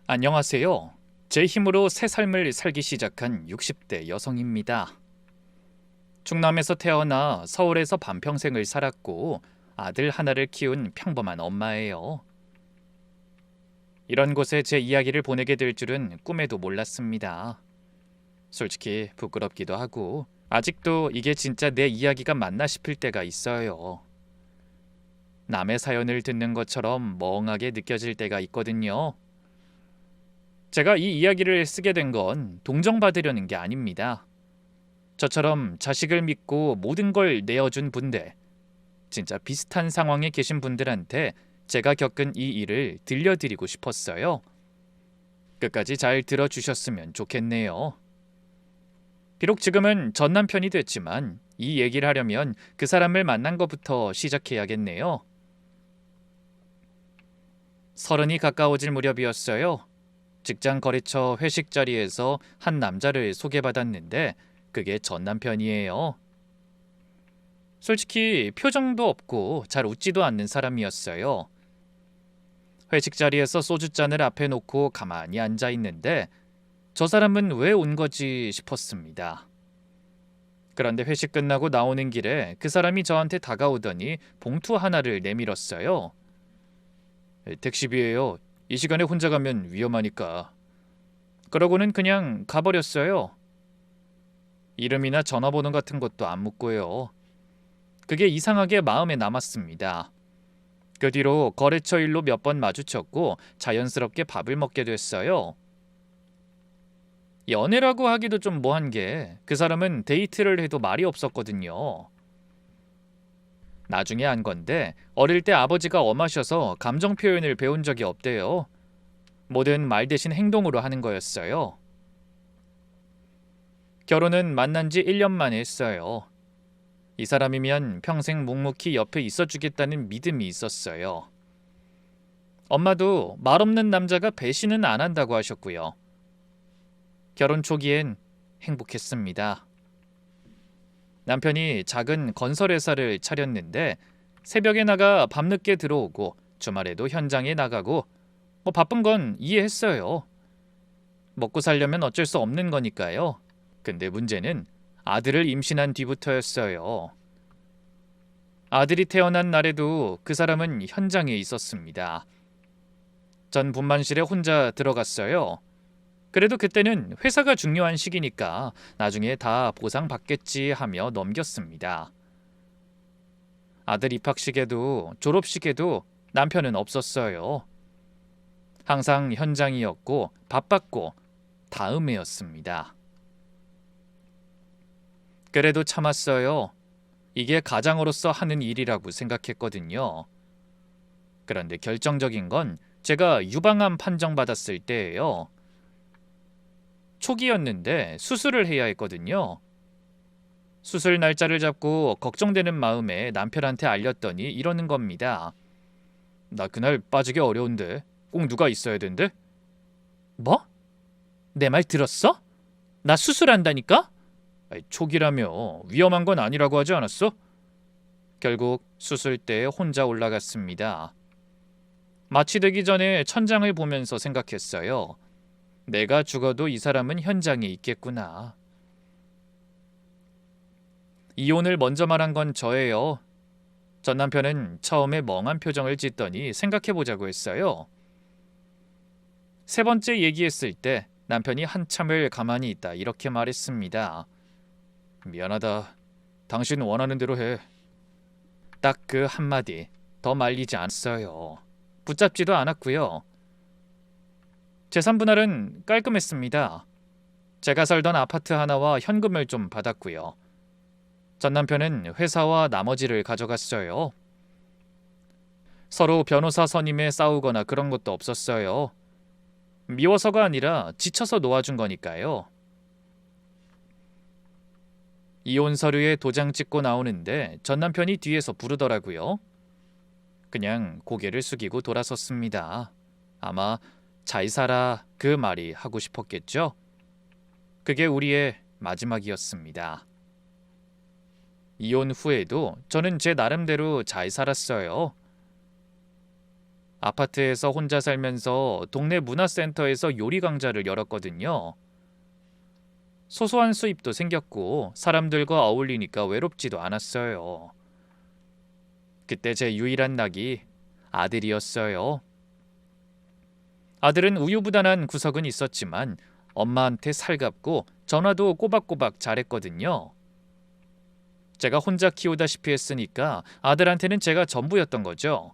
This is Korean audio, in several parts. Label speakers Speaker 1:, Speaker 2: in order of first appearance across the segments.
Speaker 1: 안녕하세요. 제 힘으로 새 삶을 살기 시작한 60대 여성입니다. 충남에서 태어나 서울에서 반평생을 살았고 아들 하나를 키운 평범한 엄마예요. 이런 곳에 제 이야기를 보내게 될 줄은 꿈에도 몰랐습니다. 솔직히 부끄럽기도 하고 아직도 이게 진짜 내 이야기가 맞나 싶을 때가 있어요. 남의 사연을 듣는 것처럼 멍하게 느껴질 때가 있거든요. 제가 이 이야기를 쓰게 된 건 동정받으려는 게 아닙니다. 저처럼 자식을 믿고 모든 걸 내어준 분들, 진짜 비슷한 상황에 계신 분들한테 제가 겪은 이 일을 들려드리고 싶었어요. 끝까지 잘 들어주셨으면 좋겠네요. 비록 지금은 전 남편이 됐지만 이 얘기를 하려면 그 사람을 만난 것부터 시작해야겠네요. 30이 가까워질 무렵이었어요. 직장 거래처 회식 자리에서 한 남자를 소개받았는데 그게 전 남편이에요. 솔직히 표정도 없고 잘 웃지도 않는 사람이었어요. 회식 자리에서 소주잔을 앞에 놓고 가만히 앉아 있는데 저 사람은 왜 온 거지 싶었습니다. 그런데 회식 끝나고 나오는 길에 그 사람이 저한테 다가오더니 봉투 하나를 내밀었어요. 택시비예요. 이 시간에 혼자 가면 위험하니까. 그러고는 그냥 가버렸어요. 이름이나 전화번호 같은 것도 안 묻고요. 그게 이상하게 마음에 남았습니다. 그 뒤로 거래처 일로 몇 번 마주쳤고 자연스럽게 밥을 먹게 됐어요. 연애라고 하기도 좀 뭐한 게 그 사람은 데이트를 해도 말이 없었거든요. 나중에 안 건데 어릴 때 아버지가 엄하셔서 감정 표현을 배운 적이 없대요. 뭐든 말 대신 행동으로 하는 거였어요. 결혼은 만난 지 1년 만에 했어요. 이 사람이면 평생 묵묵히 옆에 있어주겠다는 믿음이 있었어요. 엄마도 말 없는 남자가 배신은 안 한다고 하셨고요. 결혼 초기엔 행복했습니다. 남편이 작은 건설회사를 차렸는데 새벽에 나가 밤늦게 들어오고 주말에도 현장에 나가고 바쁜 건 이해했어요. 먹고 살려면 어쩔 수 없는 거니까요. 근데 문제는 아들을 임신한 뒤부터였어요. 아들이 태어난 날에도 그 사람은 현장에 있었습니다. 전 분만실에 혼자 들어갔어요. 그래도 그때는 회사가 중요한 시기니까 나중에 다 보상받겠지 하며 넘겼습니다. 아들 입학식에도 졸업식에도 남편은 없었어요. 항상 현장이었고 바빴고 다음해였습니다. 그래도 참았어요. 이게 가장으로서 하는 일이라고 생각했거든요. 그런데 결정적인 건 제가 유방암 판정받았을 때예요. 초기였는데 수술을 해야 했거든요. 수술 날짜를 잡고 걱정되는 마음에 남편한테 알렸더니 이러는 겁니다. 나 그날 빠지기 어려운데 꼭 누가 있어야 된대? 뭐? 내 말 들었어? 나 수술한다니까? 초기라며 위험한 건 아니라고 하지 않았어? 결국 수술대에 혼자 올라갔습니다. 마취되기 전에 천장을 보면서 생각했어요. 내가 죽어도 이 사람은 현장에 있겠구나. 이혼을 먼저 말한 건 저예요. 전 남편은 처음에 멍한 표정을 짓더니 생각해보자고 했어요. 세 번째 얘기했을 때 남편이 한참을 가만히 있다 이렇게 말했습니다. 미안하다. 당신 원하는 대로 해. 딱 그 한마디. 더 말리지 않았어요. 붙잡지도 않았고요. 재산 분할은 깔끔했습니다. 제가 살던 아파트 하나와 현금을 좀 받았고요. 전 남편은 회사와 나머지를 가져갔어요. 서로 변호사 선임에 싸우거나 그런 것도 없었어요. 미워서가 아니라 지쳐서 놓아준 거니까요. 이혼 서류에 도장 찍고 나오는데 전 남편이 뒤에서 부르더라고요. 그냥 고개를 숙이고 돌아섰습니다. 아마 잘 살아 그 말이 하고 싶었겠죠? 그게 우리의 마지막이었습니다. 이혼 후에도 저는 제 나름대로 잘 살았어요. 아파트에서 혼자 살면서 동네 문화센터에서 요리 강좌를 열었거든요. 소소한 수입도 생겼고 사람들과 어울리니까 외롭지도 않았어요. 그때 제 유일한 낙이 아들이었어요. 아들은 우유부단한 구석은 있었지만 엄마한테 살갑고 전화도 꼬박꼬박 잘했거든요. 제가 혼자 키우다시피 했으니까 아들한테는 제가 전부였던 거죠.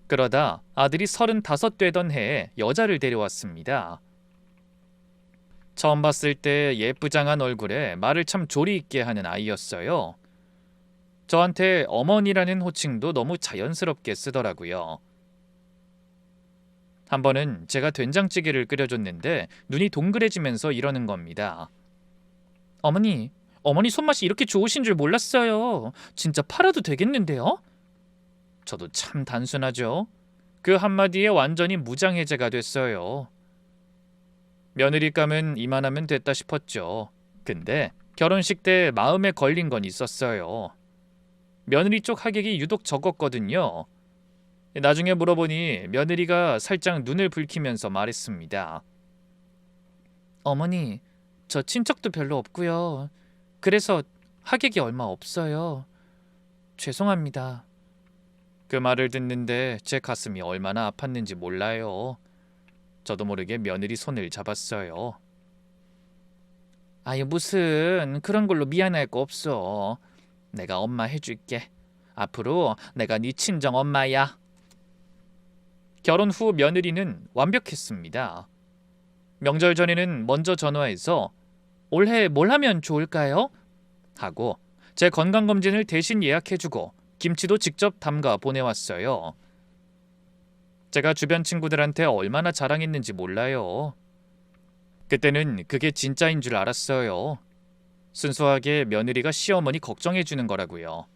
Speaker 1: 그러다 아들이 35 되던 해에 여자를 데려왔습니다. 처음 봤을 때 예쁘장한 얼굴에 말을 참 조리 있게 하는 아이였어요. 저한테 어머니라는 호칭도 너무 자연스럽게 쓰더라고요. 한 번은 제가 된장찌개를 끓여줬는데 눈이 동그래지면서 이러는 겁니다. 어머니 손맛이 이렇게 좋으신 줄 몰랐어요. 진짜 팔아도 되겠는데요? 저도 참 단순하죠. 그 한마디에 완전히 무장해제가 됐어요. 며느리감은 이만하면 됐다 싶었죠. 근데 결혼식 때 마음에 걸린 건 있었어요. 며느리 쪽 하객이 유독 적었거든요. 나중에 물어보니 며느리가 살짝 눈을 붉히면서 말했습니다. 어머니, 저 친척도 별로 없고요. 그래서 하객이 얼마 없어요. 죄송합니다. 그 말을 듣는데 제 가슴이 얼마나 아팠는지 몰라요. 저도 모르게 며느리 손을 잡았어요. 아유, 무슨 그런 걸로 미안할 거 없어. 내가 엄마 해줄게. 앞으로 내가 네 친정 엄마야. 결혼 후 며느리는 완벽했습니다. 명절 전에는 먼저 전화해서 올해 뭘 하면 좋을까요? 하고 제 건강검진을 대신 예약해주고 김치도 직접 담가 보내왔어요. 제가 주변 친구들한테 얼마나 자랑했는지 몰라요. 그때는 그게 진짜인 줄 알았어요. 순수하게 며느리가 시어머니 걱정해주는 거라고요.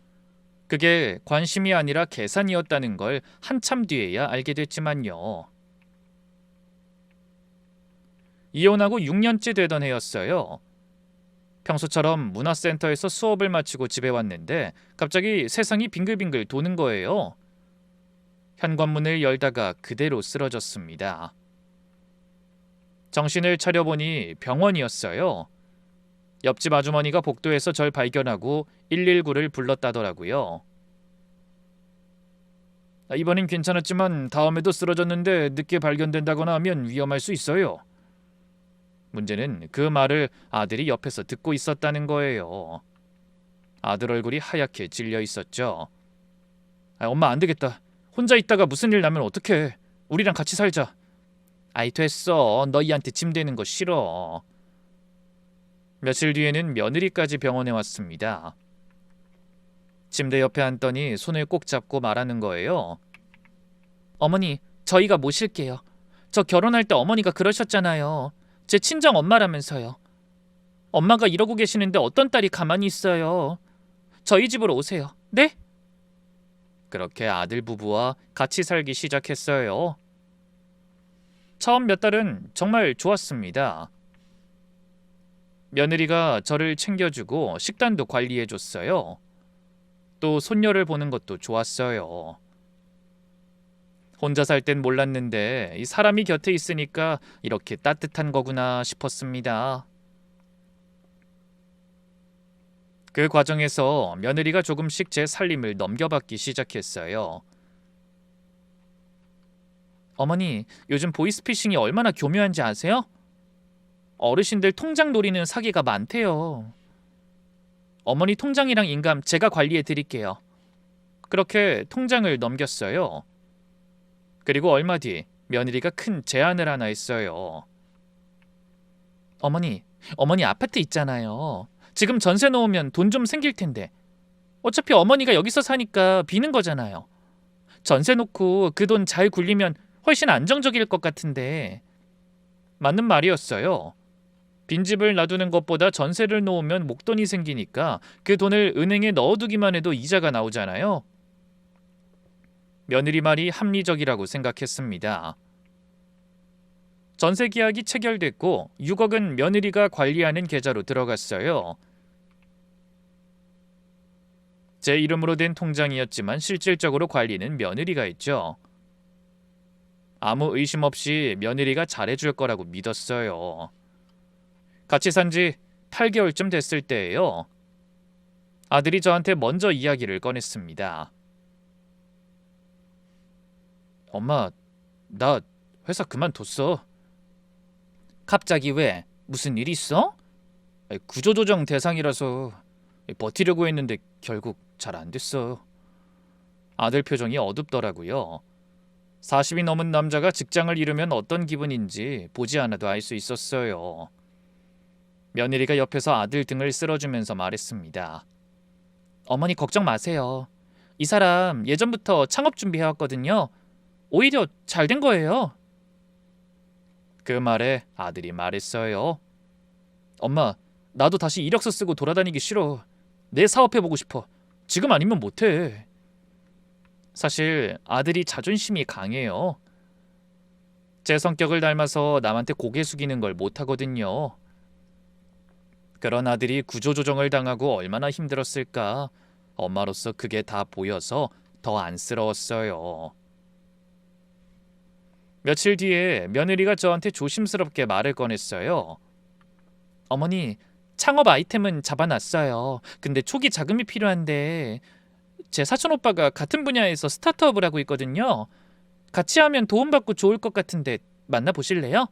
Speaker 1: 그게 관심이 아니라 계산이었다는 걸 한참 뒤에야 알게 됐지만요. 이혼하고 6년째 되던 해였어요. 평소처럼 문화센터에서 수업을 마치고 집에 왔는데 갑자기 세상이 빙글빙글 도는 거예요. 현관문을 열다가 그대로 쓰러졌습니다. 정신을 차려보니 병원이었어요. 옆집 아주머니가 복도에서 절 발견하고 119를 불렀다더라고요. 이번엔 괜찮았지만 다음에도 쓰러졌는데 늦게 발견된다거나 하면 위험할 수 있어요. 문제는 그 말을 아들이 옆에서 듣고 있었다는 거예요. 아들 얼굴이 하얗게 질려 있었죠. 엄마 안 되겠다. 혼자 있다가 무슨 일 나면 어떡해. 우리랑 같이 살자. 아이 됐어. 너희한테 짐 되는 거 싫어. 며칠 뒤에는 며느리까지 병원에 왔습니다. 침대 옆에 앉더니 손을 꼭 잡고 말하는 거예요. 어머니, 저희가 모실게요. 저 결혼할 때 어머니가 그러셨잖아요. 제 친정 엄마라면서요. 엄마가 이러고 계시는데 어떤 딸이 가만히 있어요. 저희 집으로 오세요. 네? 그렇게 아들 부부와 같이 살기 시작했어요. 처음 몇 달은 정말 좋았습니다. 며느리가 저를 챙겨주고 식단도 관리해줬어요. 또 손녀를 보는 것도 좋았어요. 혼자 살 땐 몰랐는데 이 사람이 곁에 있으니까 이렇게 따뜻한 거구나 싶었습니다. 그 과정에서 며느리가 조금씩 제 살림을 넘겨받기 시작했어요. 어머니, 요즘 보이스피싱이 얼마나 교묘한지 아세요? 어르신들 통장 노리는 사기가 많대요. 어머니 통장이랑 인감 제가 관리해 드릴게요. 그렇게 통장을 넘겼어요. 그리고 얼마 뒤 며느리가 큰 제안을 하나 했어요. 어머니 아파트 있잖아요. 지금 전세 놓으면 돈 좀 생길 텐데. 어차피 어머니가 여기서 사니까 비는 거잖아요. 전세 놓고 그 돈 잘 굴리면 훨씬 안정적일 것 같은데. 맞는 말이었어요. 빈집을 놔두는 것보다 전세를 놓으면 목돈이 생기니까 그 돈을 은행에 넣어두기만 해도 이자가 나오잖아요. 며느리 말이 합리적이라고 생각했습니다. 전세 계약이 체결됐고 6억은 며느리가 관리하는 계좌로 들어갔어요. 제 이름으로 된 통장이었지만 실질적으로 관리는 며느리가 했죠. 아무 의심 없이 며느리가 잘해줄 거라고 믿었어요. 같이 산 지 8개월쯤 됐을 때예요. 아들이 저한테 먼저 이야기를 꺼냈습니다. 엄마, 나 회사 그만뒀어. 갑자기 왜? 무슨 일 있어? 구조조정 대상이라서 버티려고 했는데 결국 잘 안 됐어. 아들 표정이 어둡더라고요. 40이 넘은 남자가 직장을 잃으면 어떤 기분인지 보지 않아도 알 수 있었어요. 며느리가 옆에서 아들 등을 쓸어주면서 말했습니다. 어머니 걱정 마세요. 이 사람 예전부터 창업 준비해왔거든요. 오히려 잘 된 거예요. 그 말에 아들이 말했어요. 엄마, 나도 다시 이력서 쓰고 돌아다니기 싫어. 내 사업해보고 싶어. 지금 아니면 못해. 사실 아들이 자존심이 강해요. 제 성격을 닮아서 남한테 고개 숙이는 걸 못하거든요. 그런 아들이 구조조정을 당하고 얼마나 힘들었을까. 엄마로서 그게 다 보여서 더 안쓰러웠어요. 며칠 뒤에 며느리가 저한테 조심스럽게 말을 꺼냈어요. 어머니, 창업 아이템은 잡아놨어요. 근데 초기 자금이 필요한데 제 사촌 오빠가 같은 분야에서 스타트업을 하고 있거든요. 같이 하면 도움받고 좋을 것 같은데 만나보실래요?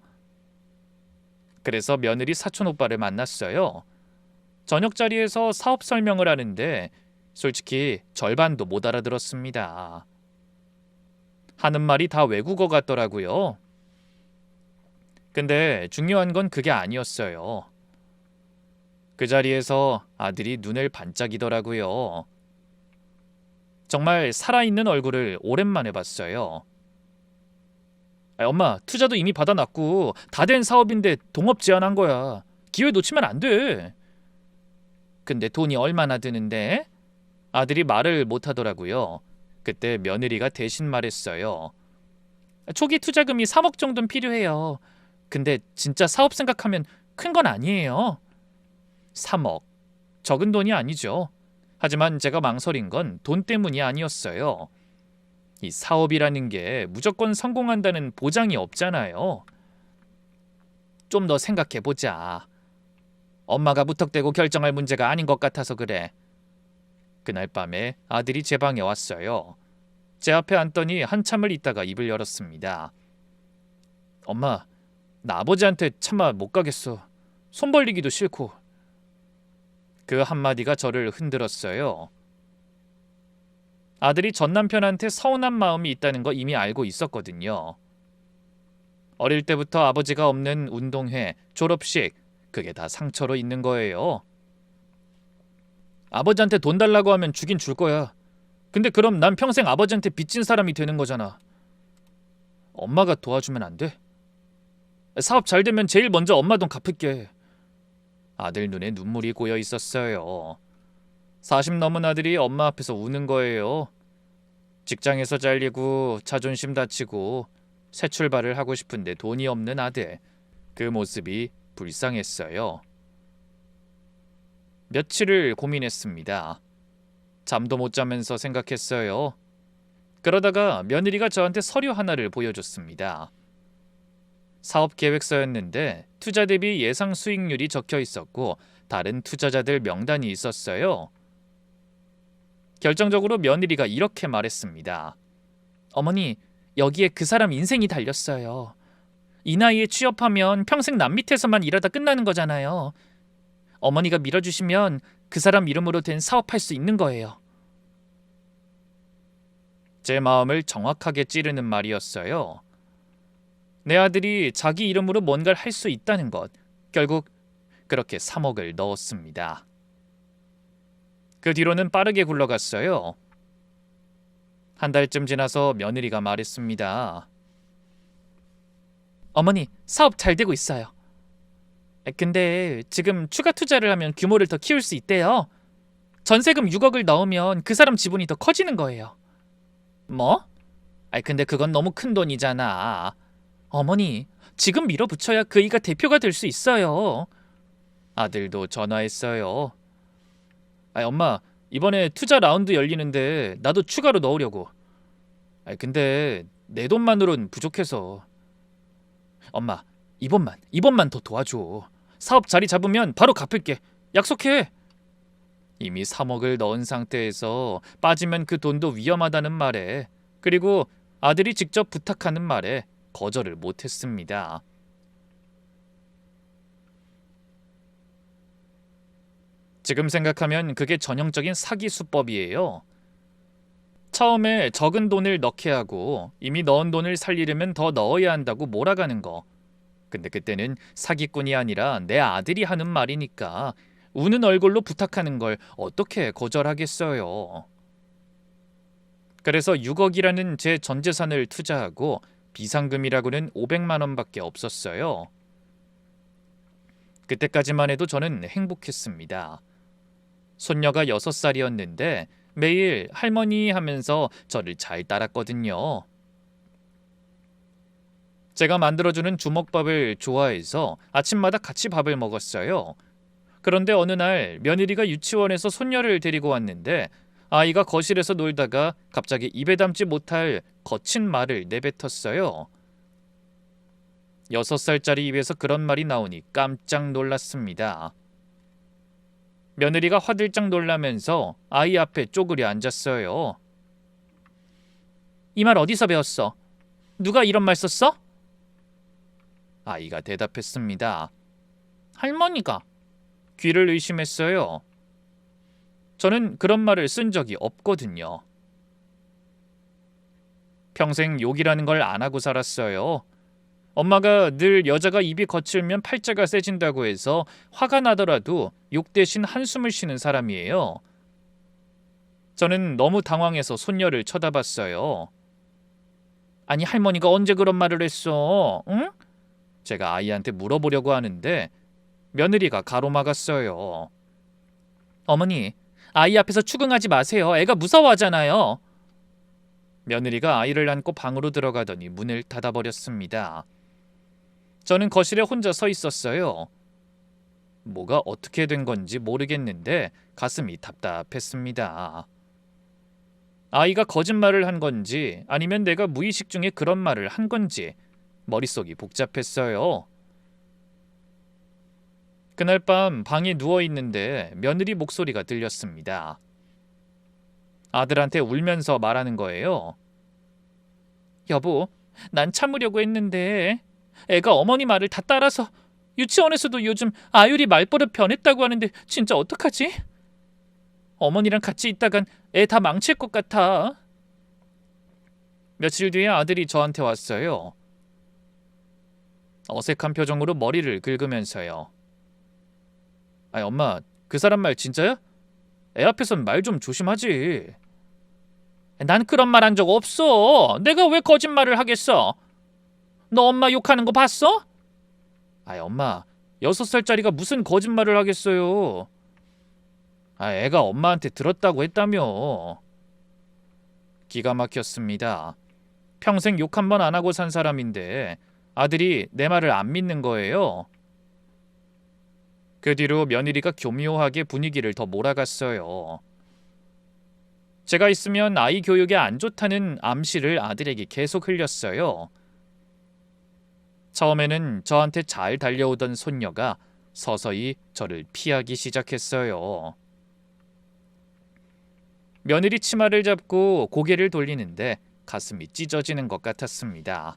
Speaker 1: 그래서 며느리 사촌 오빠를 만났어요. 저녁 자리에서 사업 설명을 하는데 솔직히 절반도 못 알아들었습니다. 하는 말이 다 외국어 같더라고요. 근데 중요한 건 그게 아니었어요. 그 자리에서 아들이 눈을 반짝이더라고요. 정말 살아있는 얼굴을 오랜만에 봤어요. 엄마, 투자도 이미 받아놨고 다 된 사업인데 동업 제안한 거야. 기회 놓치면 안 돼. 근데 돈이 얼마나 드는데? 아들이 말을 못하더라고요. 그때 며느리가 대신 말했어요. 초기 투자금이 3억 정도는 필요해요. 근데 진짜 사업 생각하면 큰 건 아니에요. 3억. 적은 돈이 아니죠. 하지만 제가 망설인 건 돈 때문이 아니었어요. 이 사업이라는 게 무조건 성공한다는 보장이 없잖아요. 좀 더 생각해보자. 엄마가 무턱대고 결정할 문제가 아닌 것 같아서 그래. 그날 밤에 아들이 제 방에 왔어요. 제 앞에 앉더니 한참을 있다가 입을 열었습니다. 엄마, 나 아버지한테 차마 못 가겠어. 손 벌리기도 싫고. 그 한마디가 저를 흔들었어요. 아들이 전 남편한테 서운한 마음이 있다는 거 이미 알고 있었거든요. 어릴 때부터 아버지가 없는 운동회, 졸업식, 그게 다 상처로 있는 거예요. 아버지한테 돈 달라고 하면 주긴 줄 거야. 근데 그럼 난 평생 아버지한테 빚진 사람이 되는 거잖아. 엄마가 도와주면 안 돼? 사업 잘 되면 제일 먼저 엄마 돈 갚을게. 아들 눈에 눈물이 고여 있었어요. 40 넘은 아들이 엄마 앞에서 우는 거예요. 직장에서 잘리고 자존심 다치고 새 출발을 하고 싶은데 돈이 없는 아들. 그 모습이 불쌍했어요. 며칠을 고민했습니다. 잠도 못 자면서 생각했어요. 그러다가 며느리가 저한테 서류 하나를 보여줬습니다. 사업 계획서였는데 투자 대비 예상 수익률이 적혀 있었고 다른 투자자들 명단이 있었어요. 결정적으로 며느리가 이렇게 말했습니다. 어머니, 여기에 그 사람 인생이 달렸어요. 이 나이에 취업하면 평생 남 밑에서만 일하다 끝나는 거잖아요. 어머니가 밀어주시면 그 사람 이름으로 된 사업할 수 있는 거예요. 제 마음을 정확하게 찌르는 말이었어요. 내 아들이 자기 이름으로 뭔가를 할 수 있다는 것. 결국 그렇게 3억을 넣었습니다. 그 뒤로는 빠르게 굴러갔어요. 한 달쯤 지나서 며느리가 말했습니다. 어머니, 사업 잘 되고 있어요. 근데 지금 추가 투자를 하면 규모를 더 키울 수 있대요. 전세금 6억을 넣으면 그 사람 지분이 더 커지는 거예요. 뭐? 근데 그건 너무 큰 돈이잖아. 어머니, 지금 밀어붙여야 그이가 대표가 될 수 있어요. 아들도 전화했어요. 엄마, 이번에 투자 라운드 열리는데 나도 추가로 넣으려고. 근데 내 돈만으론 부족해서. 엄마, 이번만 더 도와줘. 사업 자리 잡으면 바로 갚을게. 약속해. 이미 3억을 넣은 상태에서 빠지면 그 돈도 위험하다는 말에, 그리고 아들이 직접 부탁하는 말에 거절을 못했습니다. 지금 생각하면 그게 전형적인 사기 수법이에요. 처음에 적은 돈을 넣게 하고 이미 넣은 돈을 살리려면 더 넣어야 한다고 몰아가는 거. 근데 그때는 사기꾼이 아니라 내 아들이 하는 말이니까 우는 얼굴로 부탁하는 걸 어떻게 거절하겠어요. 그래서 6억이라는 제 전 재산을 투자하고 비상금이라고는 500만 원밖에 없었어요. 그때까지만 해도 저는 행복했습니다. 손녀가 6살이었는데 매일 할머니 하면서 저를 잘 따랐거든요. 제가 만들어주는 주먹밥을 좋아해서 아침마다 같이 밥을 먹었어요. 그런데 어느 날 며느리가 유치원에서 손녀를 데리고 왔는데 아이가 거실에서 놀다가 갑자기 입에 담지 못할 거친 말을 내뱉었어요. 6살짜리 입에서 그런 말이 나오니 깜짝 놀랐습니다. 며느리가 화들짝 놀라면서 아이 앞에 쪼그려 앉았어요. 이 말 어디서 배웠어? 누가 이런 말 썼어? 아이가 대답했습니다. 할머니가. 귀를 의심했어요. 저는 그런 말을 쓴 적이 없거든요. 평생 욕이라는 걸 안 하고 살았어요. 엄마가 늘 여자가 입이 거칠면 팔자가 세진다고 해서 화가 나더라도 욕 대신 한숨을 쉬는 사람이에요. 저는 너무 당황해서 손녀를 쳐다봤어요. 아니 할머니가 언제 그런 말을 했어? 응? 제가 아이한테 물어보려고 하는데 며느리가 가로막았어요. 어머니, 아이 앞에서 추궁하지 마세요. 애가 무서워하잖아요. 며느리가 아이를 안고 방으로 들어가더니 문을 닫아버렸습니다. 저는 거실에 혼자 서 있었어요. 뭐가 어떻게 된 건지 모르겠는데 가슴이 답답했습니다. 아이가 거짓말을 한 건지 아니면 내가 무의식 중에 그런 말을 한 건지 머릿속이 복잡했어요. 그날 밤 방에 누워있는데 며느리 목소리가 들렸습니다. 아들한테 울면서 말하는 거예요. 여보, 난 참으려고 했는데 애가 어머니 말을 다 따라서 유치원에서도 요즘 아유리 말버릇 변했다고 하는데 진짜 어떡하지? 어머니랑 같이 있다간 애 다 망칠 것 같아. 며칠 뒤에 아들이 저한테 왔어요. 어색한 표정으로 머리를 긁으면서요. 아니 엄마, 그 사람 말 진짜야? 애 앞에선 말 좀 조심하지. 난 그런 말 한 적 없어. 내가 왜 거짓말을 하겠어? 너 엄마 욕하는 거 봤어? 아이 엄마, 6살짜리가 무슨 거짓말을 하겠어요. 애가 엄마한테 들었다고 했다며. 기가 막혔습니다. 평생 욕 한 번 안 하고 산 사람인데 아들이 내 말을 안 믿는 거예요. 그 뒤로 며느리가 교묘하게 분위기를 더 몰아갔어요. 제가 있으면 아이 교육에 안 좋다는 암시를 아들에게 계속 흘렸어요. 처음에는 저한테 잘 달려오던 손녀가 서서히 저를 피하기 시작했어요. 며느리 치마를 잡고 고개를 돌리는데 가슴이 찢어지는 것 같았습니다.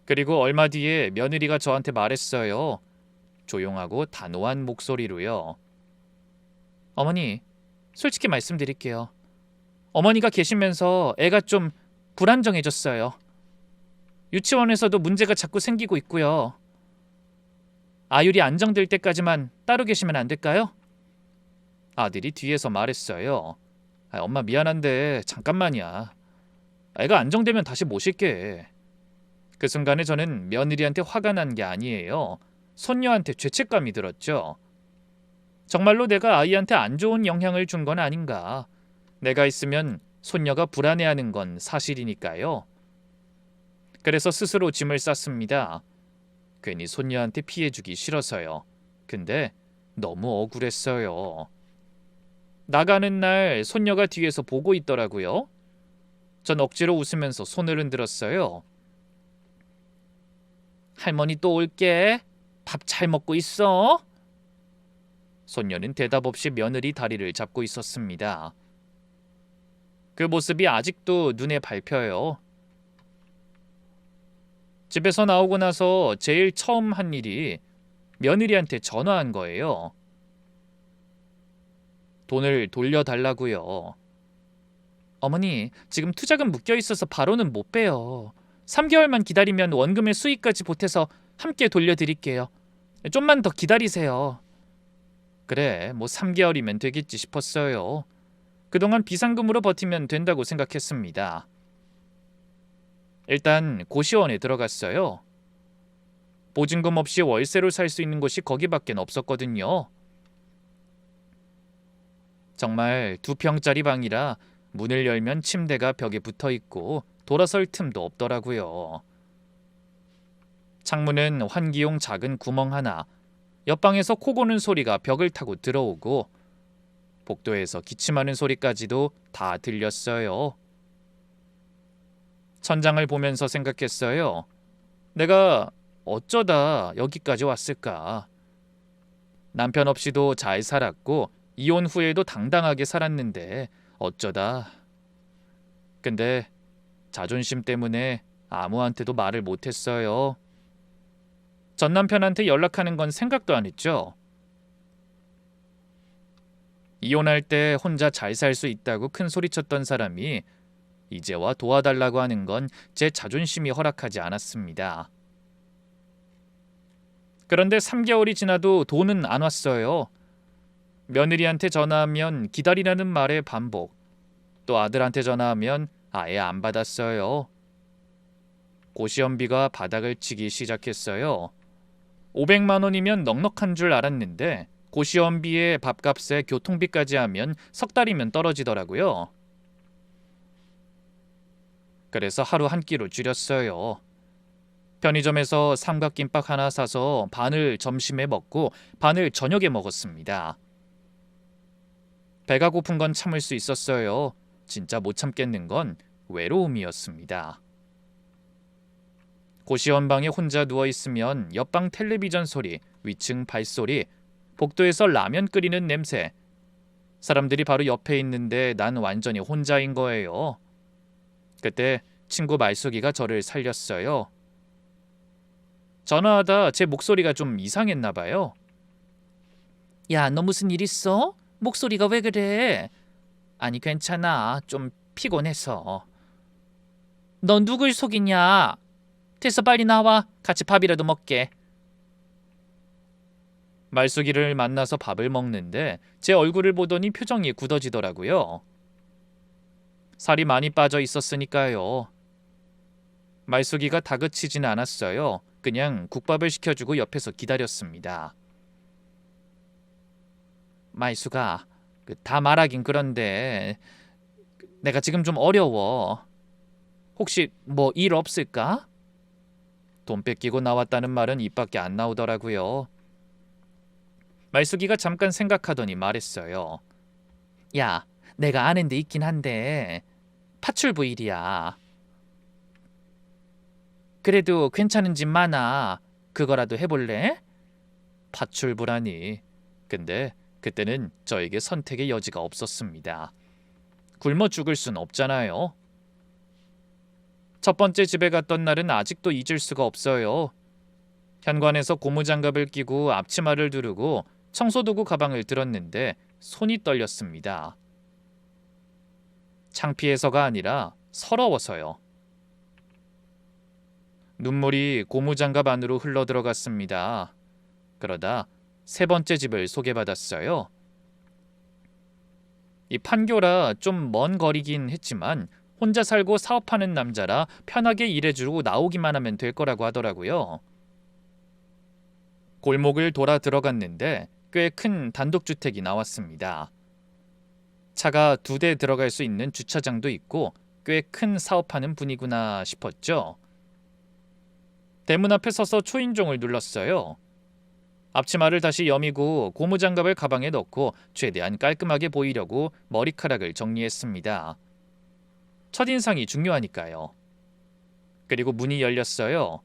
Speaker 1: 그리고 얼마 뒤에 며느리가 저한테 말했어요. 조용하고 단호한 목소리로요. 어머니, 솔직히 말씀드릴게요. 어머니가 계시면서 애가 좀 불안정해졌어요. 유치원에서도 문제가 자꾸 생기고 있고요. 아율이 안정될 때까지만 따로 계시면 안 될까요? 아들이 뒤에서 말했어요. 엄마 미안한데 잠깐만이야. 애가 안정되면 다시 모실게. 그 순간에 저는 며느리한테 화가 난 게 아니에요. 손녀한테 죄책감이 들었죠. 정말로 내가 아이한테 안 좋은 영향을 준 건 아닌가. 내가 있으면 손녀가 불안해하는 건 사실이니까요. 그래서 스스로 짐을 쌌습니다. 괜히 손녀한테 피해주기 싫어서요. 근데 너무 억울했어요. 나가는 날 손녀가 뒤에서 보고 있더라고요. 전 억지로 웃으면서 손을 흔들었어요. 할머니 또 올게. 밥 잘 먹고 있어. 손녀는 대답 없이 며느리 다리를 잡고 있었습니다. 그 모습이 아직도 눈에 밟혀요. 집에서 나오고 나서 제일 처음 한 일이 며느리한테 전화한 거예요. 돈을 돌려달라고요. 어머니, 지금 투자금 묶여 있어서 바로는 못 빼요. 3개월만 기다리면 원금의 수익까지 보태서 함께 돌려드릴게요. 좀만 더 기다리세요. 그래, 뭐 3개월이면 되겠지 싶었어요. 그동안 비상금으로 버티면 된다고 생각했습니다. 일단 고시원에 들어갔어요. 보증금 없이 월세로 살 수 있는 곳이 거기밖에 없었거든요. 정말 2평짜리 방이라 문을 열면 침대가 벽에 붙어 있고 돌아설 틈도 없더라고요. 창문은 환기용 작은 구멍 하나, 옆방에서 코 고는 소리가 벽을 타고 들어오고 복도에서 기침하는 소리까지도 다 들렸어요. 천장을 보면서 생각했어요. 내가 어쩌다 여기까지 왔을까? 남편 없이도 잘 살았고 이혼 후에도 당당하게 살았는데 어쩌다. 근데 자존심 때문에 아무한테도 말을 못했어요. 전 남편한테 연락하는 건 생각도 안 했죠. 이혼할 때 혼자 잘 살 수 있다고 큰 소리쳤던 사람이 이제 와 도와달라고 하는 건 제 자존심이 허락하지 않았습니다. 그런데 3개월이 지나도 돈은 안 왔어요. 며느리한테 전화하면 기다리라는 말의 반복. 또 아들한테 전화하면 아예 안 받았어요. 고시원비가 바닥을 치기 시작했어요. 500만 원이면 넉넉한 줄 알았는데 고시원비에 밥값에 교통비까지 하면 석 달이면 떨어지더라고요. 그래서 하루 한 끼로 줄였어요. 편의점에서 삼각김밥 하나 사서 반을 점심에 먹고 반을 저녁에 먹었습니다. 배가 고픈 건 참을 수 있었어요. 진짜 못 참겠는 건 외로움이었습니다. 고시원 방에 혼자 누워있으면 옆방 텔레비전 소리, 위층 발소리, 복도에서 라면 끓이는 냄새. 사람들이 바로 옆에 있는데 난 완전히 혼자인 거예요. 그때 친구 말숙이가 저를 살렸어요. 전화하다 제 목소리가 좀 이상했나 봐요. 야, 너 무슨 일 있어? 목소리가 왜 그래? 아니, 괜찮아. 좀 피곤해서. 넌 누굴 속이냐? 됐어, 빨리 나와. 같이 밥이라도 먹게. 말숙이를 만나서 밥을 먹는데 제 얼굴을 보더니 표정이 굳어지더라고요. 살이 많이 빠져 있었으니까요. 말숙이가 다그치진 않았어요. 그냥 국밥을 시켜주고 옆에서 기다렸습니다. 말숙아, 다 말하긴 그런데 내가 지금 좀 어려워. 혹시 뭐 일 없을까? 돈 뺏기고 나왔다는 말은 입 밖에 안 나오더라고요. 말숙이가 잠깐 생각하더니 말했어요. 야, 내가 아는 데 있긴 한데 파출부 일이야. 그래도 괜찮은 집 많아. 그거라도 해볼래? 파출부라니. 근데 그때는 저에게 선택의 여지가 없었습니다. 굶어 죽을 순 없잖아요. 첫 번째 집에 갔던 날은 아직도 잊을 수가 없어요. 현관에서 고무장갑을 끼고 앞치마를 두르고 청소도구 가방을 들었는데 손이 떨렸습니다. 창피해서가 아니라 서러워서요. 눈물이 고무장갑 안으로 흘러들어갔습니다. 그러다 세 번째 집을 소개받았어요. 이 판교라 좀 먼 거리긴 했지만 혼자 살고 사업하는 남자라 편하게 일해주고 나오기만 하면 될 거라고 하더라고요. 골목을 돌아 들어갔는데 꽤 큰 단독주택이 나왔습니다. 차가 2대 들어갈 수 있는 주차장도 있고 꽤 큰 사업하는 분이구나 싶었죠. 대문 앞에 서서 초인종을 눌렀어요. 앞치마를 다시 여미고 고무장갑을 가방에 넣고 최대한 깔끔하게 보이려고 머리카락을 정리했습니다. 첫인상이 중요하니까요. 그리고 문이 열렸어요.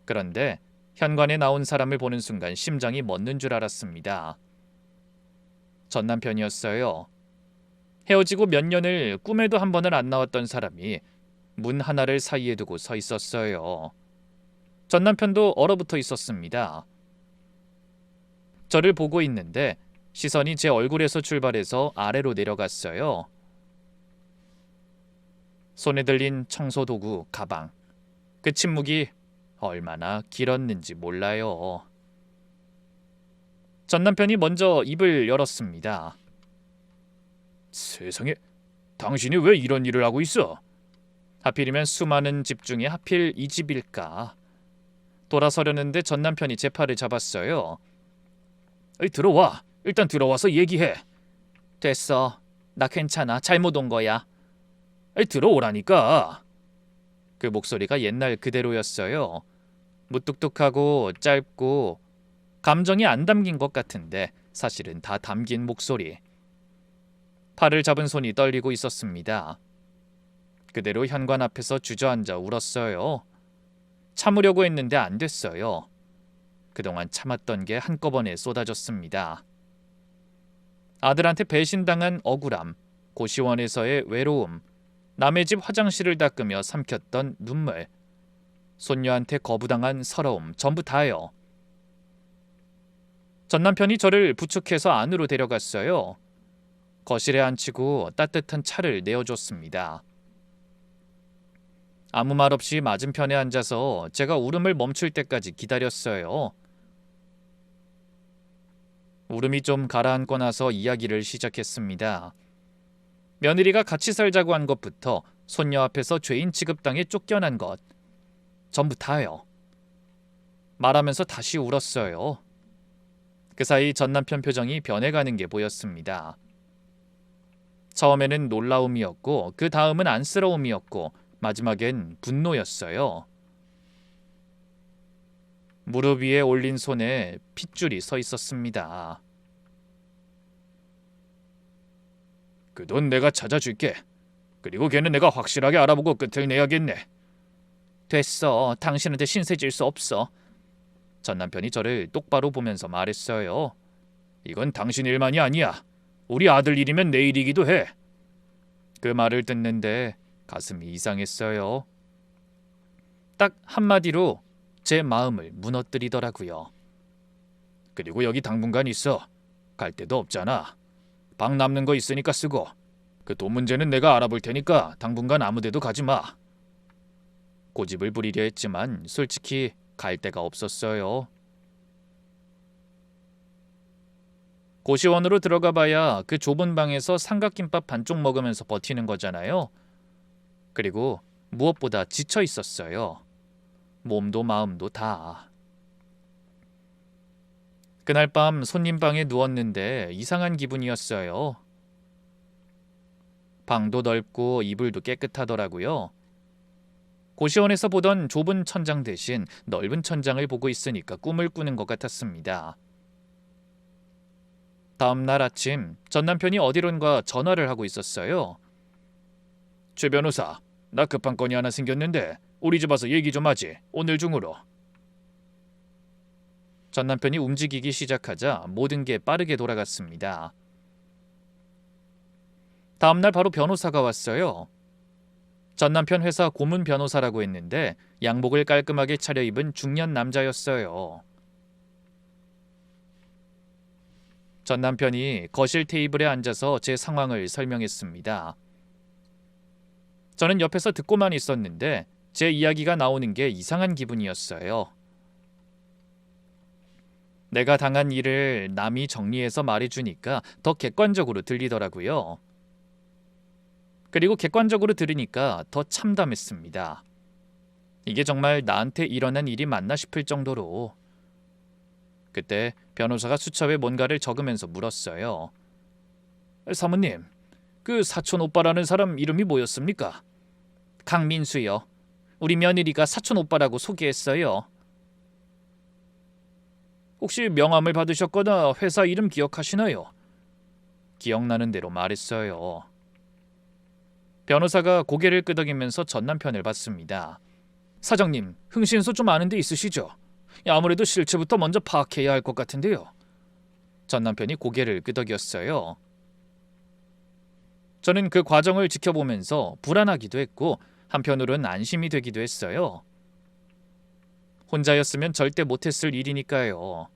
Speaker 1: 그런데 현관에 나온 사람을 보는 순간 심장이 멎는 줄 알았습니다. 전 남편이었어요. 헤어지고 몇 년을 꿈에도 한 번은 안 나왔던 사람이 문 하나를 사이에 두고 서 있었어요. 전 남편도 얼어붙어 있었습니다. 저를 보고 있는데 시선이 제 얼굴에서 출발해서 아래로 내려갔어요. 손에 들린 청소도구, 가방. 그 침묵이 얼마나 길었는지 몰라요. 전 남편이 먼저 입을 열었습니다. 세상에, 당신이 왜 이런 일을 하고 있어? 하필이면 수많은 집 중에 하필 이 집일까? 돌아서려는데 전 남편이 제 팔을 잡았어요. 들어와. 일단 들어와서 얘기해. 됐어. 나 괜찮아. 잘못 온 거야. 들어오라니까. 그 목소리가 옛날 그대로였어요. 무뚝뚝하고 짧고 감정이 안 담긴 것 같은데 사실은 다 담긴 목소리. 팔을 잡은 손이 떨리고 있었습니다. 그대로 현관 앞에서 주저앉아 울었어요. 참으려고 했는데 안 됐어요. 그동안 참았던 게 한꺼번에 쏟아졌습니다. 아들한테 배신당한 억울함, 고시원에서의 외로움, 남의 집 화장실을 닦으며 삼켰던 눈물, 손녀한테 거부당한 서러움, 전부 다요. 전 남편이 저를 부축해서 안으로 데려갔어요. 거실에 앉히고 따뜻한 차를 내어줬습니다. 아무 말 없이 맞은편에 앉아서 제가 울음을 멈출 때까지 기다렸어요. 울음이 좀 가라앉고 나서 이야기를 시작했습니다. 며느리가 같이 살자고 한 것부터 손녀 앞에서 죄인 취급당해 쫓겨난 것, 전부 다요. 말하면서 다시 울었어요. 그 사이 전 남편 표정이 변해가는 게 보였습니다. 처음에는 놀라움이었고 그 다음은 안쓰러움이었고 마지막엔 분노였어요. 무릎 위에 올린 손에 핏줄이 서 있었습니다. 그 돈 내가 찾아줄게. 그리고 걔는 내가 확실하게 알아보고 끝을 내야겠네. 됐어. 당신한테 신세 질 수 없어. 전 남편이 저를 똑바로 보면서 말했어요. 이건 당신 일만이 아니야. 우리 아들 일이면 내 일이기도 해. 그 말을 듣는데 가슴이 이상했어요. 딱 한마디로 제 마음을 무너뜨리더라고요. 그리고 여기 당분간 있어. 갈 데도 없잖아. 방 남는 거 있으니까 쓰고. 그 돈 문제는 내가 알아볼 테니까 당분간 아무 데도 가지 마. 고집을 부리려 했지만 솔직히 갈 데가 없었어요. 고시원으로 들어가 봐야 그 좁은 방에서 삼각김밥 반쪽 먹으면서 버티는 거잖아요. 그리고 무엇보다 지쳐 있었어요. 몸도 마음도 다. 그날 밤 손님 방에 누웠는데 이상한 기분이었어요. 방도 넓고 이불도 깨끗하더라고요. 고시원에서 보던 좁은 천장 대신 넓은 천장을 보고 있으니까 꿈을 꾸는 것 같았습니다. 다음 날 아침 전 남편이 어디론가 전화를 하고 있었어요. 최 변호사, 나 급한 건이 하나 생겼는데 우리 집 와서 얘기 좀 하지. 오늘 중으로. 전 남편이 움직이기 시작하자 모든 게 빠르게 돌아갔습니다. 다음 날 바로 변호사가 왔어요. 전 남편 회사 고문 변호사라고 했는데 양복을 깔끔하게 차려입은 중년 남자였어요. 전 남편이 거실 테이블에 앉아서 제 상황을 설명했습니다. 저는 옆에서 듣고만 있었는데 제 이야기가 나오는 게 이상한 기분이었어요. 내가 당한 일을 남이 정리해서 말해주니까 더 객관적으로 들리더라고요. 그리고 객관적으로 들으니까 더 참담했습니다. 이게 정말 나한테 일어난 일이 맞나 싶을 정도로. 그때 변호사가 수첩에 뭔가를 적으면서 물었어요. 사모님, 그 사촌 오빠라는 사람 이름이 뭐였습니까? 강민수요. 우리 며느리가 사촌 오빠라고 소개했어요. 혹시 명함을 받으셨거나 회사 이름 기억하시나요? 기억나는 대로 말했어요. 변호사가 고개를 끄덕이면서 전 남편을 봤습니다. 사장님, 흥신소 좀 아는 데 있으시죠? 아무래도 실체부터 먼저 파악해야 할 것 같은데요. 전 남편이 고개를 끄덕였어요. 저는 그 과정을 지켜보면서 불안하기도 했고 한편으로는 안심이 되기도 했어요. 혼자였으면 절대 못했을 일이니까요.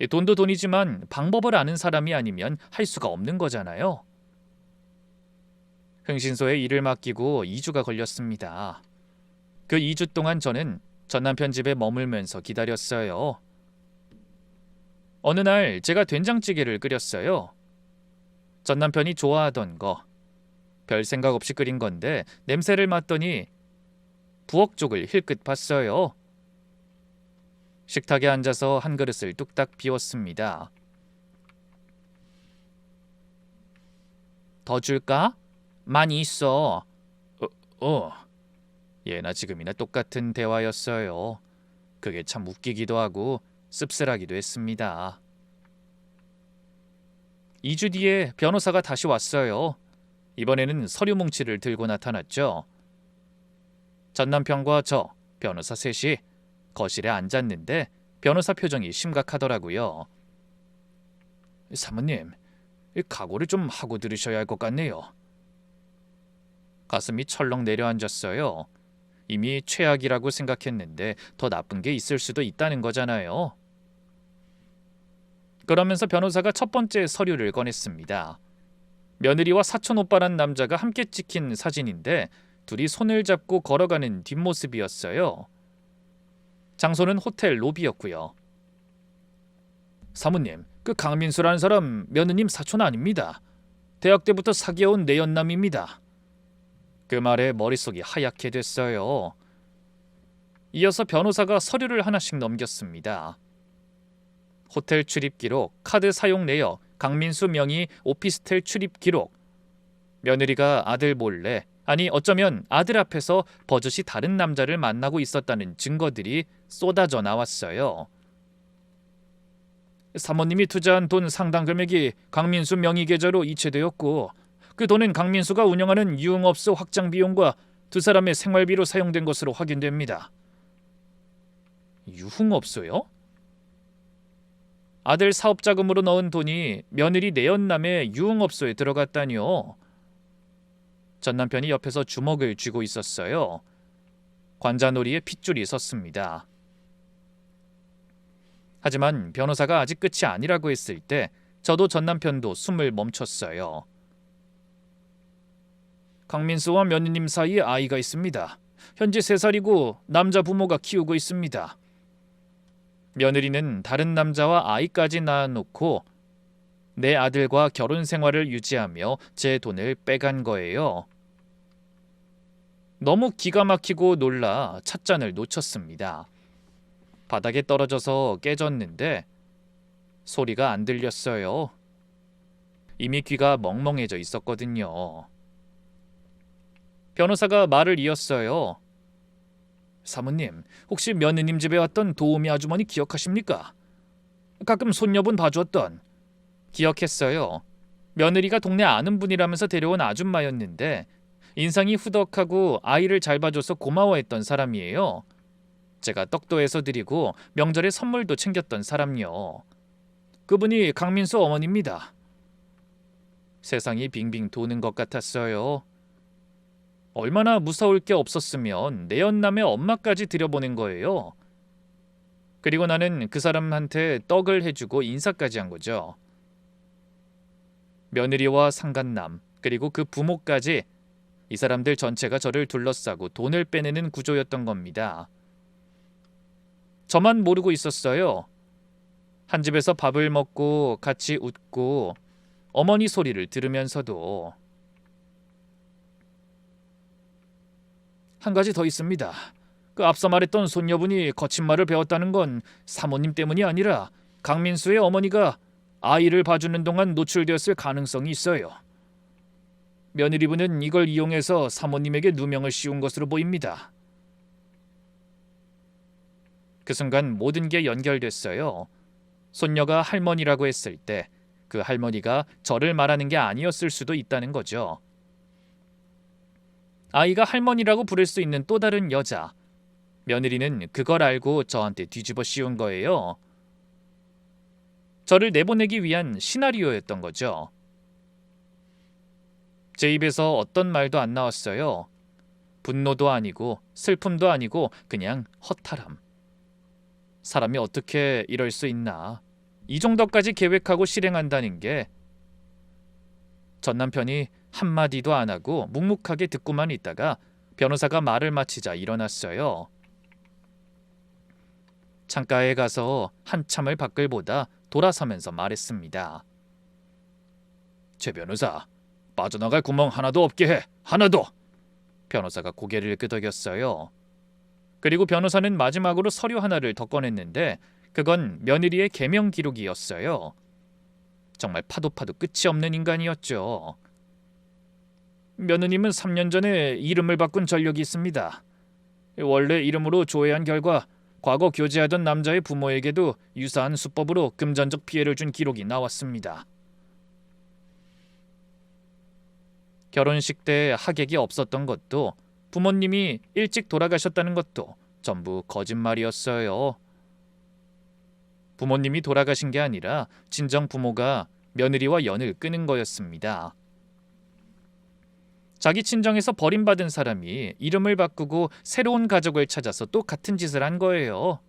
Speaker 1: 돈도 돈이지만 방법을 아는 사람이 아니면 할 수가 없는 거잖아요. 흥신소에 일을 맡기고 2주가 걸렸습니다. 그 2주 동안 저는 전 남편 집에 머물면서 기다렸어요. 어느 날 제가 된장찌개를 끓였어요. 전 남편이 좋아하던 거, 별 생각 없이 끓인 건데 냄새를 맡더니 부엌 쪽을 힐끗 봤어요. 식탁에 앉아서 한 그릇을 뚝딱 비웠습니다. 더 줄까? 많이 있어. 예나 지금이나 똑같은 대화였어요. 그게 참 웃기기도 하고 씁쓸하기도 했습니다. 2주 뒤에 변호사가 다시 왔어요. 이번에는 서류 뭉치를 들고 나타났죠. 전 남편과 저, 변호사 셋이 거실에 앉았는데 변호사 표정이 심각하더라고요. 사모님, 각오를 좀 하고 들으셔야 할 것 같네요. 가슴이 철렁 내려앉았어요. 이미 최악이라고 생각했는데 더 나쁜 게 있을 수도 있다는 거잖아요. 그러면서 변호사가 첫 번째 서류를 꺼냈습니다. 며느리와 사촌 오빠란 남자가 함께 찍힌 사진인데 둘이 손을 잡고 걸어가는 뒷모습이었어요. 장소는 호텔 로비였고요. 사모님, 그 강민수라는 사람 며느님 사촌 아닙니다. 대학 때부터 사귀어온 내연남입니다. 그 말에 머릿속이 하얗게 됐어요. 이어서 변호사가 서류를 하나씩 넘겼습니다. 호텔 출입 기록, 카드 사용 내역, 강민수 명의 오피스텔 출입 기록, 며느리가 아들 몰래, 아니 어쩌면 아들 앞에서 버젓이 다른 남자를 만나고 있었다는 증거들이 쏟아져 나왔어요. 사모님이 투자한 돈 상당 금액이 강민수 명의 계좌로 이체되었고 그 돈은 강민수가 운영하는 유흥업소 확장 비용과 두 사람의 생활비로 사용된 것으로 확인됩니다. 유흥업소요? 아들 사업자금으로 넣은 돈이 며느리 내연남의 유흥업소에 들어갔다니요. 전 남편이 옆에서 주먹을 쥐고 있었어요. 관자놀이에 핏줄이 섰습니다. 하지만 변호사가 아직 끝이 아니라고 했을 때 저도 전 남편도 숨을 멈췄어요. 강민수와 며느님 사이에 아이가 있습니다. 현재 3살이고 남자 부모가 키우고 있습니다. 며느리는 다른 남자와 아이까지 낳아놓고 내 아들과 결혼 생활을 유지하며 제 돈을 빼간 거예요. 너무 기가 막히고 놀라 찻잔을 놓쳤습니다. 바닥에 떨어져서 깨졌는데 소리가 안 들렸어요. 이미 귀가 멍멍해져 있었거든요. 변호사가 말을 이었어요. 사모님, 혹시 며느님 집에 왔던 도우미 아주머니 기억하십니까? 가끔 손녀분 봐주었던. 기억했어요. 며느리가 동네 아는 분이라면서 데려온 아줌마였는데 인상이 후덕하고 아이를 잘 봐줘서 고마워했던 사람이에요. 제가 떡도 해서 드리고 명절에 선물도 챙겼던 사람요. 그분이 강민수 어머니입니다. 세상이 빙빙 도는 것 같았어요. 얼마나 무서울 게 없었으면 내연남의 엄마까지 들여보낸 거예요. 그리고 나는 그 사람한테 떡을 해주고 인사까지 한 거죠. 며느리와 상간남 그리고 그 부모까지 이 사람들 전체가 저를 둘러싸고 돈을 빼내는 구조였던 겁니다. 저만 모르고 있었어요. 한 집에서 밥을 먹고 같이 웃고 어머니 소리를 들으면서도. 한 가지 더 있습니다. 그 앞서 말했던 손녀분이 거친 말을 배웠다는 건 사모님 때문이 아니라 강민수의 어머니가 아이를 봐주는 동안 노출되었을 가능성이 있어요. 며느리분은 이걸 이용해서 사모님에게 누명을 씌운 것으로 보입니다. 그 순간 모든 게 연결됐어요. 손녀가 할머니라고 했을 때 그 할머니가 저를 말하는 게 아니었을 수도 있다는 거죠. 아이가 할머니라고 부를 수 있는 또 다른 여자. 며느리는 그걸 알고 저한테 뒤집어 씌운 거예요. 저를 내보내기 위한 시나리오였던 거죠. 제 입에서 어떤 말도 안 나왔어요. 분노도 아니고 슬픔도 아니고 그냥 허탈함. 사람이 어떻게 이럴 수 있나. 이 정도까지 계획하고 실행한다는 게. 전 남편이 한마디도 안 하고 묵묵하게 듣고만 있다가 변호사가 말을 마치자 일어났어요. 창가에 가서 한참을 밖을 보다 돌아서면서 말했습니다. 최 변호사, 빠져나갈 구멍 하나도 없게 해. 하나도. 변호사가 고개를 끄덕였어요. 그리고 변호사는 마지막으로 서류 하나를 더 꺼냈는데 그건 며느리의 개명 기록이었어요. 정말 파도 끝이 없는 인간이었죠. 며느님은 3년 전에 이름을 바꾼 전력이 있습니다. 원래 이름으로 조회한 결과 과거 교제하던 남자의 부모에게도 유사한 수법으로 금전적 피해를 준 기록이 나왔습니다. 결혼식 때 하객이 없었던 것도 부모님이 일찍 돌아가셨다는 것도 전부 거짓말이었어요. 부모님이 돌아가신 게 아니라 친정 부모가 며느리와 연을 끊은 거였습니다. 자기 친정에서 버림받은 사람이 이름을 바꾸고 새로운 가족을 찾아서 또 같은 짓을 한 거예요.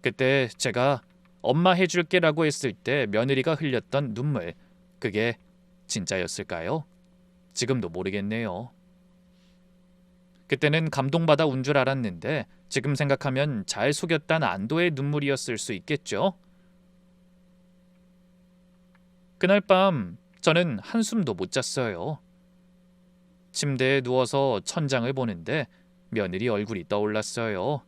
Speaker 1: 그때 제가 엄마 해줄게라고 했을 때 며느리가 흘렸던 눈물, 그게 진짜였을까요? 지금도 모르겠네요. 그때는 감동받아 운 줄 알았는데 지금 생각하면 잘 속였단 안도의 눈물이었을 수 있겠죠? 그날 밤 저는 한숨도 못 잤어요. 침대에 누워서 천장을 보는데 며느리 얼굴이 떠올랐어요.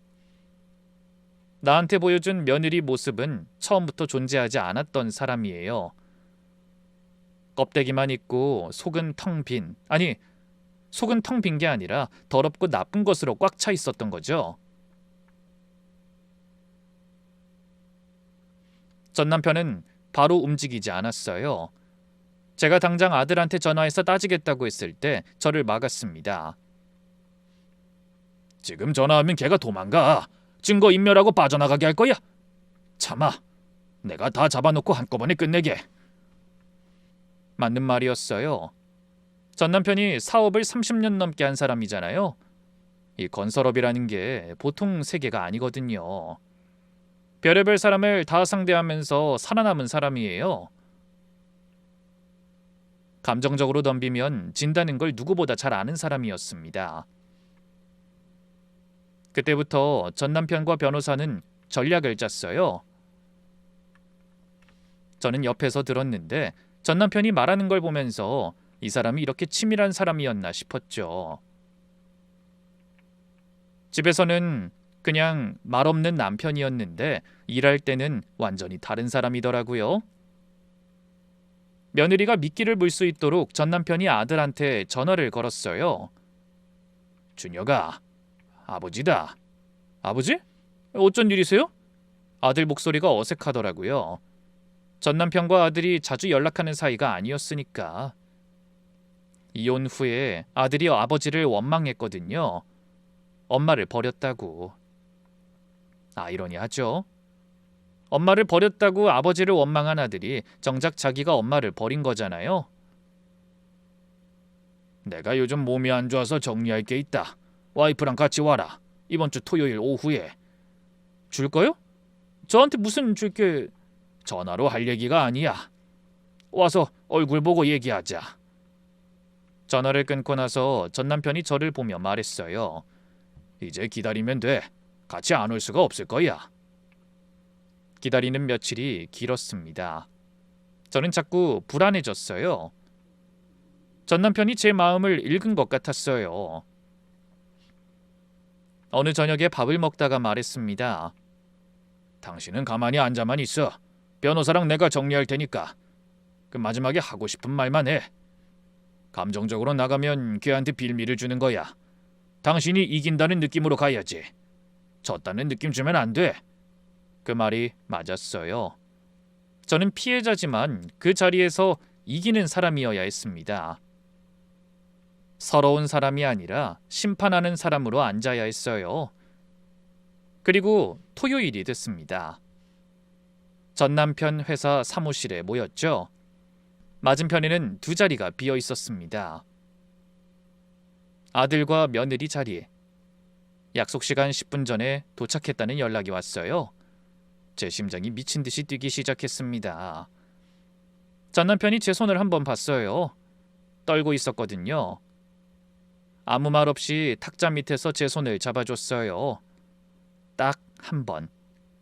Speaker 1: 나한테 보여준 며느리 모습은 처음부터 존재하지 않았던 사람이에요. 껍데기만 있고 속은 텅 빈, 아니 속은 텅 빈 게 아니라 더럽고 나쁜 것으로 꽉 차 있었던 거죠. 전 남편은 바로 움직이지 않았어요. 제가 당장 아들한테 전화해서 따지겠다고 했을 때 저를 막았습니다. 지금 전화하면 걔가 도망가. 증거 인멸하고 빠져나가게 할 거야. 참아. 내가 다 잡아놓고 한꺼번에 끝내게. 맞는 말이었어요. 전 남편이 사업을 30년 넘게 한 사람이잖아요. 이 건설업이라는 게 보통 세계가 아니거든요. 별의별 사람을 다 상대하면서 살아남은 사람이에요. 감정적으로 덤비면 진다는 걸 누구보다 잘 아는 사람이었습니다. 그때부터 전 남편과 변호사는 전략을 짰어요. 저는 옆에서 들었는데 전 남편이 말하는 걸 보면서 이 사람이 이렇게 치밀한 사람이었나 싶었죠. 집에서는 그냥 말 없는 남편이었는데 일할 때는 완전히 다른 사람이더라고요. 며느리가 미끼를 물 수 있도록 전 남편이 아들한테 전화를 걸었어요. 준혁아, 아버지다. 아버지? 어쩐 일이세요? 아들 목소리가 어색하더라고요. 전 남편과 아들이 자주 연락하는 사이가 아니었으니까. 이혼 후에 아들이 아버지를 원망했거든요. 엄마를 버렸다고. 아이러니하죠. 엄마를 버렸다고 아버지를 원망한 아들이 정작 자기가 엄마를 버린 거잖아요. 내가 요즘 몸이 안 좋아서 정리할 게 있다. 와이프랑 같이 와라. 이번 주 토요일 오후에. 줄까요? 저한테 무슨 줄게... 전화로 할 얘기가 아니야. 와서 얼굴 보고 얘기하자. 전화를 끊고 나서 전 남편이 저를 보며 말했어요. 이제 기다리면 돼. 같이 안 올 수가 없을 거야. 기다리는 며칠이 길었습니다. 저는 자꾸 불안해졌어요. 전 남편이 제 마음을 읽은 것 같았어요. 어느 저녁에 밥을 먹다가 말했습니다. 당신은 가만히 앉아만 있어. 변호사랑 내가 정리할 테니까. 그 마지막에 하고 싶은 말만 해. 감정적으로 나가면 걔한테 빌미를 주는 거야. 당신이 이긴다는 느낌으로 가야지. 졌다는 느낌 주면 안 돼. 그 말이 맞았어요. 저는 피해자지만 그 자리에서 이기는 사람이어야 했습니다. 서러운 사람이 아니라 심판하는 사람으로 앉아야 했어요. 그리고 토요일이 됐습니다. 전 남편 회사 사무실에 모였죠. 맞은편에는 두 자리가 비어 있었습니다. 아들과 며느리 자리. 약속 시간 10분 전에 도착했다는 연락이 왔어요. 제 심장이 미친 듯이 뛰기 시작했습니다. 전 남편이 제 손을 한번 봤어요. 떨고 있었거든요. 아무 말 없이 탁자 밑에서 제 손을 잡아줬어요. 딱 한 번,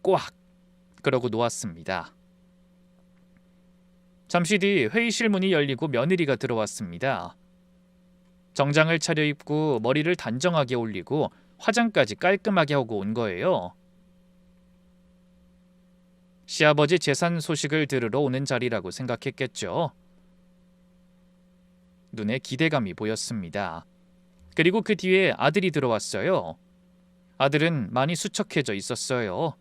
Speaker 1: 꽉! 그러고 놓았습니다. 잠시 뒤 회의실 문이 열리고 며느리가 들어왔습니다. 정장을 차려입고 머리를 단정하게 올리고 화장까지 깔끔하게 하고 온 거예요. 시아버지 재산 소식을 들으러 오는 자리라고 생각했겠죠. 눈에 기대감이 보였습니다. 그리고 그 뒤에 아들이 들어왔어요. 아들은 많이 수척해져 있었어요.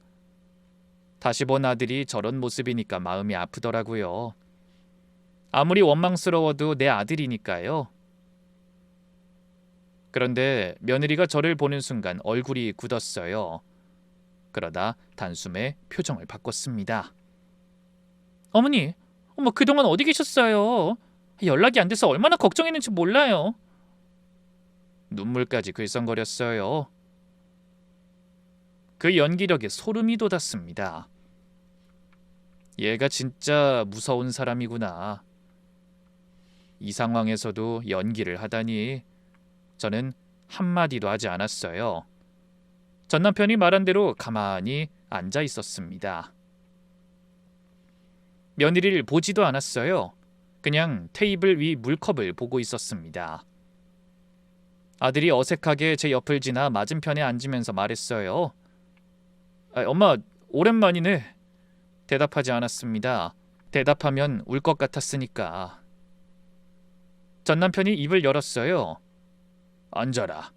Speaker 1: 다시 본 아들이 저런 모습이니까 마음이 아프더라고요. 아무리 원망스러워도 내 아들이니까요. 그런데 며느리가 저를 보는 순간 얼굴이 굳었어요. 그러다 단숨에 표정을 바꿨습니다. 어머니, 그동안 어디 계셨어요? 연락이 안 돼서 얼마나 걱정했는지 몰라요. 눈물까지 글썽거렸어요. 그 연기력에 소름이 돋았습니다. 얘가 진짜 무서운 사람이구나. 이 상황에서도 연기를 하다니 저는 한마디도 하지 않았어요. 전 남편이 말한 대로 가만히 앉아 있었습니다. 며느리를 보지도 않았어요. 그냥 테이블 위 물컵을 보고 있었습니다. 아들이 어색하게 제 옆을 지나 맞은편에 앉으면서 말했어요. 엄마, 오랜만이네. 대답하지 않았습니다. 대답하면 울 것 같았으니까. 전 남편이 입을 열었어요. 앉아라.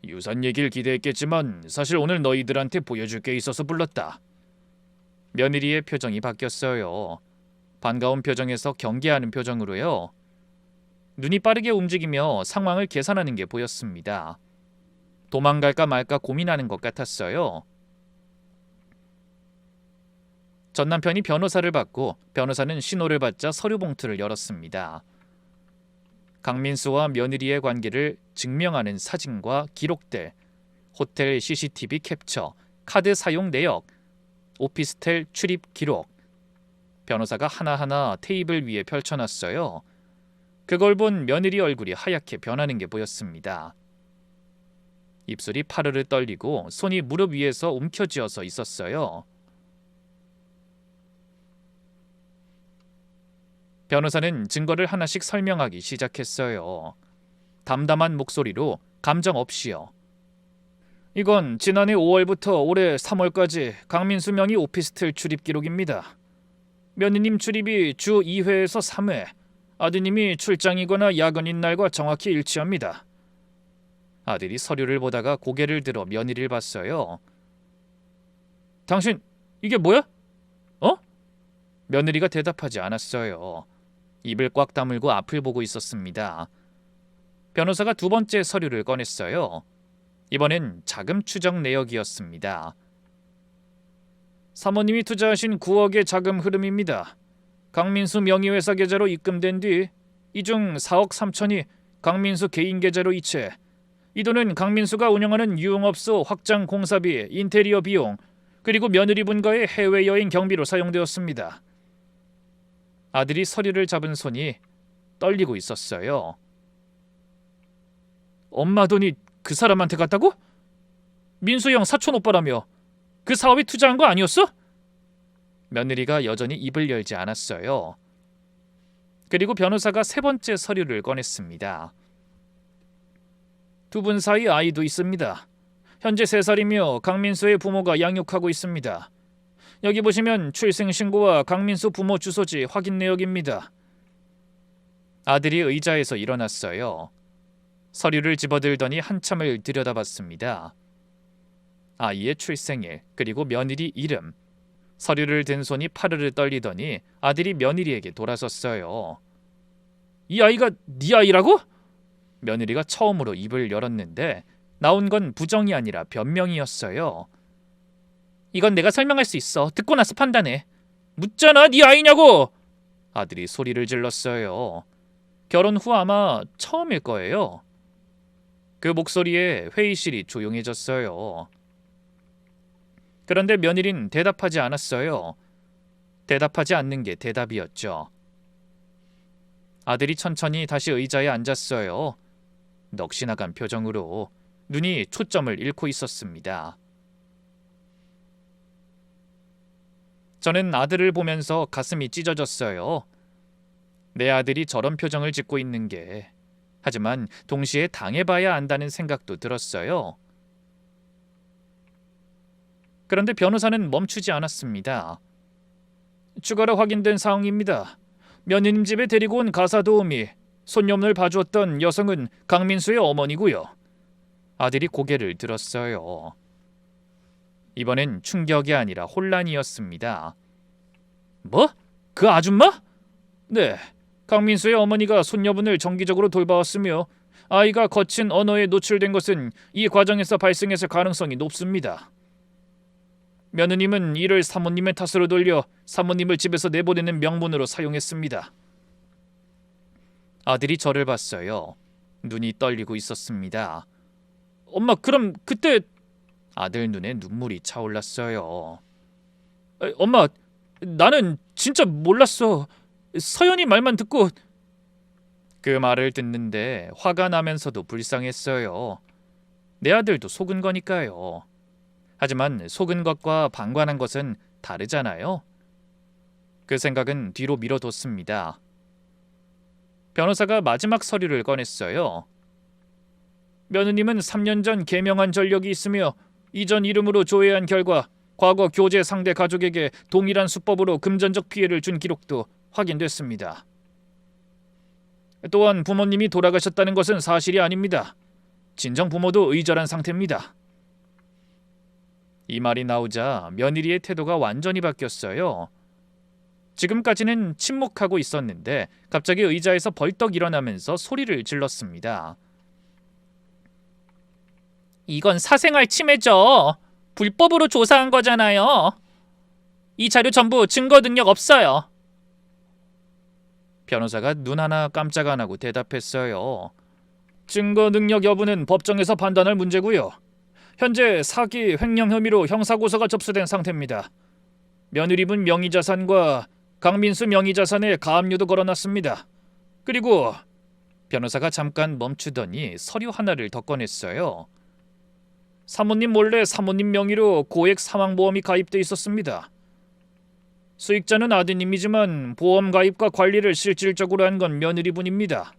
Speaker 1: 유산 얘기를 기대했겠지만 사실 오늘 너희들한테 보여줄 게 있어서 불렀다. 며느리의 표정이 바뀌었어요. 반가운 표정에서 경계하는 표정으로요. 눈이 빠르게 움직이며 상황을 계산하는 게 보였습니다. 도망갈까 말까 고민하는 것 같았어요. 전 남편이 변호사를 받고 변호사는 신호를 받자 서류 봉투를 열었습니다. 강민수와 며느리의 관계를 증명하는 사진과 기록들, 호텔 CCTV 캡처, 카드 사용 내역, 오피스텔 출입 기록. 변호사가 하나하나 테이블 위에 펼쳐놨어요. 그걸 본 며느리 얼굴이 하얗게 변하는 게 보였습니다. 입술이 파르르 떨리고 손이 무릎 위에서 움켜쥐어서 있었어요. 변호사는 증거를 하나씩 설명하기 시작했어요. 담담한 목소리로 감정 없이요. 이건 지난해 5월부터 올해 3월까지 강민수 명의 오피스텔 출입 기록입니다. 며느님 출입이 주 2회에서 3회, 아드님이 출장이거나 야근인 날과 정확히 일치합니다. 아들이 서류를 보다가 고개를 들어 며느리를 봤어요. 당신 이게 뭐야? 며느리가 대답하지 않았어요. 입을 꽉 다물고 앞을 보고 있었습니다. 변호사가 두 번째 서류를 꺼냈어요. 이번엔 자금 추적 내역이었습니다. 사모님이 투자하신 9억의 자금 흐름입니다. 강민수 명의회사 계좌로 입금된 뒤 이 중 4억 3천이 강민수 개인 계좌로 이체. 이 돈은 강민수가 운영하는 유흥업소 확장 공사비, 인테리어 비용, 그리고 며느리 분과의 해외여행 경비로 사용되었습니다. 아들이 서류를 잡은 손이 떨리고 있었어요. 엄마 돈이 그 사람한테 갔다고? 민수 형 사촌 오빠라며 그 사업에 투자한 거 아니었어? 며느리가 여전히 입을 열지 않았어요. 그리고 변호사가 세 번째 서류를 꺼냈습니다. 두 분 사이 아이도 있습니다. 현재 3살이며 강민수의 부모가 양육하고 있습니다. 여기 보시면 출생신고와 강민수 부모 주소지 확인 내역입니다. 아들이 의자에서 일어났어요. 서류를 집어들더니 한참을 들여다봤습니다. 아이의 출생일, 그리고 며느리 이름. 서류를 든 손이 파르르 떨리더니 아들이 며느리에게 돌아섰어요. 이 아이가 네 아이라고? 며느리가 처음으로 입을 열었는데 나온 건 부정이 아니라 변명이었어요. 이건 내가 설명할 수 있어. 듣고 나서 판단해. 묻잖아, 네 아이냐고! 아들이 소리를 질렀어요. 결혼 후 아마 처음일 거예요. 그 목소리에 회의실이 조용해졌어요. 그런데 며느린 대답하지 않았어요. 대답하지 않는 게 대답이었죠. 아들이 천천히 다시 의자에 앉았어요. 넋이 나간 표정으로 눈이 초점을 잃고 있었습니다. 저는 아들을 보면서 가슴이 찢어졌어요. 내 아들이 저런 표정을 짓고 있는 게, 하지만 동시에 당해봐야 안다는 생각도 들었어요. 그런데 변호사는 멈추지 않았습니다. 추가로 확인된 사항입니다. 며느님 집에 데리고 온 가사 도우미, 손녀를 봐주었던 여성은 강민수의 어머니고요. 아들이 고개를 들었어요. 이번엔 충격이 아니라 혼란이었습니다. 뭐? 그 아줌마? 네, 강민수의 어머니가 손녀분을 정기적으로 돌봐왔으며 아이가 거친 언어에 노출된 것은 이 과정에서 발생했을 가능성이 높습니다. 며느님은 이를 사모님의 탓으로 돌려 사모님을 집에서 내보내는 명분으로 사용했습니다. 아들이 저를 봤어요. 눈이 떨리고 있었습니다. 엄마, 그럼 그때... 아들 눈에 눈물이 차올랐어요. 엄마, 나는 진짜 몰랐어. 서연이 말만 듣고... 그 말을 듣는데 화가 나면서도 불쌍했어요. 내 아들도 속은 거니까요. 하지만 속은 것과 방관한 것은 다르잖아요. 그 생각은 뒤로 미뤄뒀습니다. 변호사가 마지막 서류를 꺼냈어요. 며느님은 3년 전 개명한 전력이 있으며 이전 이름으로 조회한 결과 과거 교제 상대 가족에게 동일한 수법으로 금전적 피해를 준 기록도 확인됐습니다. 또한 부모님이 돌아가셨다는 것은 사실이 아닙니다. 친정 부모도 의절한 상태입니다. 이 말이 나오자 며느리의 태도가 완전히 바뀌었어요. 지금까지는 침묵하고 있었는데 갑자기 의자에서 벌떡 일어나면서 소리를 질렀습니다. 이건 사생활 침해죠. 불법으로 조사한 거잖아요. 이 자료 전부 증거 능력 없어요. 변호사가 눈 하나 깜짝 안 하고 대답했어요. 증거 능력 여부는 법정에서 판단할 문제고요. 현재 사기 횡령 혐의로 형사고소가 접수된 상태입니다. 며느리분 명의자산과 강민수 명의자산에 가압류도 걸어놨습니다. 그리고 변호사가 잠깐 멈추더니 서류 하나를 더 꺼냈어요. 사모님 몰래 사모님 명의로 고액 사망보험이 가입돼 있었습니다. 수익자는 아드님이지만 보험 가입과 관리를 실질적으로 한 건 며느리분입니다.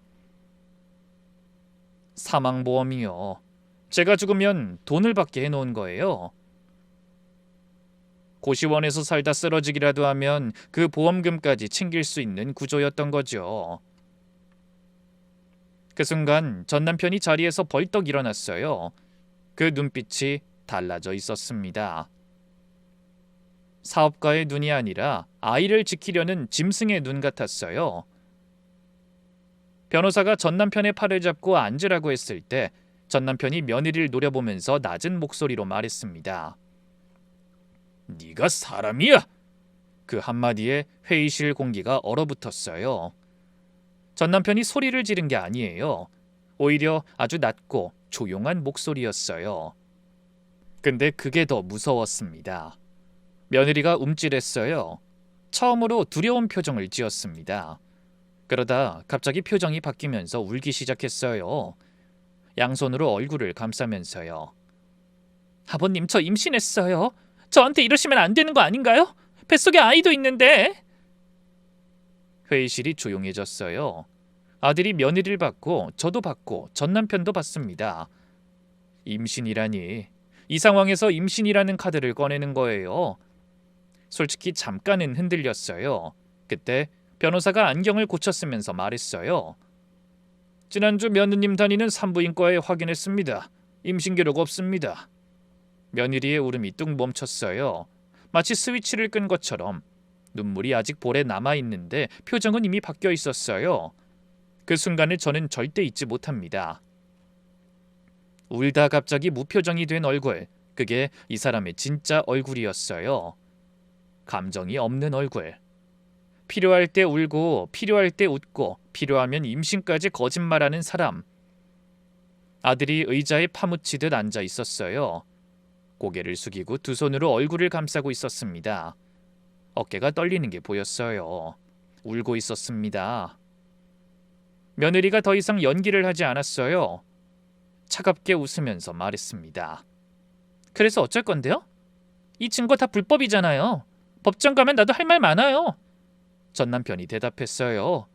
Speaker 1: 사망보험이요. 제가 죽으면 돈을 받게 해놓은 거예요. 고시원에서 살다 쓰러지기라도 하면 그 보험금까지 챙길 수 있는 구조였던 거죠. 그 순간 전 남편이 자리에서 벌떡 일어났어요. 그 눈빛이 달라져 있었습니다. 사업가의 눈이 아니라 아이를 지키려는 짐승의 눈 같았어요. 변호사가 전 남편의 팔을 잡고 앉으라고 했을 때 전 남편이 며느리를 노려보면서 낮은 목소리로 말했습니다. 네가 사람이야? 그 한마디에 회의실 공기가 얼어붙었어요. 전 남편이 소리를 지른 게 아니에요. 오히려 아주 낮고 조용한 목소리였어요. 근데 그게 더 무서웠습니다. 며느리가 움찔했어요. 처음으로 두려운 표정을 지었습니다. 그러다 갑자기 표정이 바뀌면서 울기 시작했어요. 양손으로 얼굴을 감싸면서요. 아버님, 저 임신했어요. 저한테 이러시면 안 되는 거 아닌가요? 뱃속에 아이도 있는데. 회의실이 조용해졌어요. 아들이 며느리를 봤고 저도 봤고 전 남편도 봤습니다. 임신이라니. 이 상황에서 임신이라는 카드를 꺼내는 거예요. 솔직히 잠깐은 흔들렸어요. 그때 변호사가 안경을 고쳤으면서 말했어요. 지난주 며느님 다니는 산부인과에 확인했습니다. 임신 기록 없습니다. 며느리의 울음이 뚝 멈췄어요. 마치 스위치를 끈 것처럼. 눈물이 아직 볼에 남아있는데 표정은 이미 바뀌어 있었어요. 그 순간을 저는 절대 잊지 못합니다. 울다 갑자기 무표정이 된 얼굴, 그게 이 사람의 진짜 얼굴이었어요. 감정이 없는 얼굴. 필요할 때 울고 필요할 때 웃고 필요하면 임신까지 거짓말하는 사람. 아들이 의자에 파묻히듯 앉아 있었어요. 고개를 숙이고 두 손으로 얼굴을 감싸고 있었습니다. 어깨가 떨리는 게 보였어요. 울고 있었습니다. 며느리가 더 이상 연기를 하지 않았어요. 차갑게 웃으면서 말했습니다. 그래서 어쩔 건데요? 이 증거 다 불법이잖아요. 법정 가면 나도 할 말 많아요. 전 남편이 대답했어요.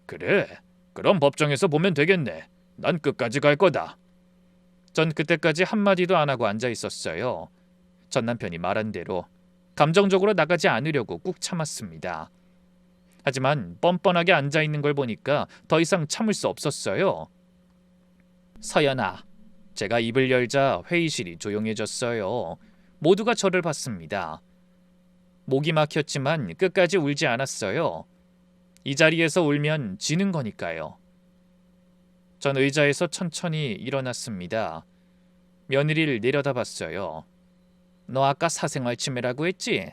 Speaker 1: 그래, 그럼 법정에서 보면 되겠네. 난 끝까지 갈 거다. 전 그때까지 한마디도 안 하고 앉아 있었어요. 전 남편이 말한 대로 감정적으로 나가지 않으려고 꾹 참았습니다. 하지만 뻔뻔하게 앉아 있는 걸 보니까 더 이상 참을 수 없었어요. 서연아, 제가 입을 열자 회의실이 조용해졌어요. 모두가 저를 봤습니다. 목이 막혔지만 끝까지 울지 않았어요. 이 자리에서 울면 지는 거니까요. 전 의자에서 천천히 일어났습니다. 며느리를 내려다봤어요. 너 아까 사생활 침해라고 했지?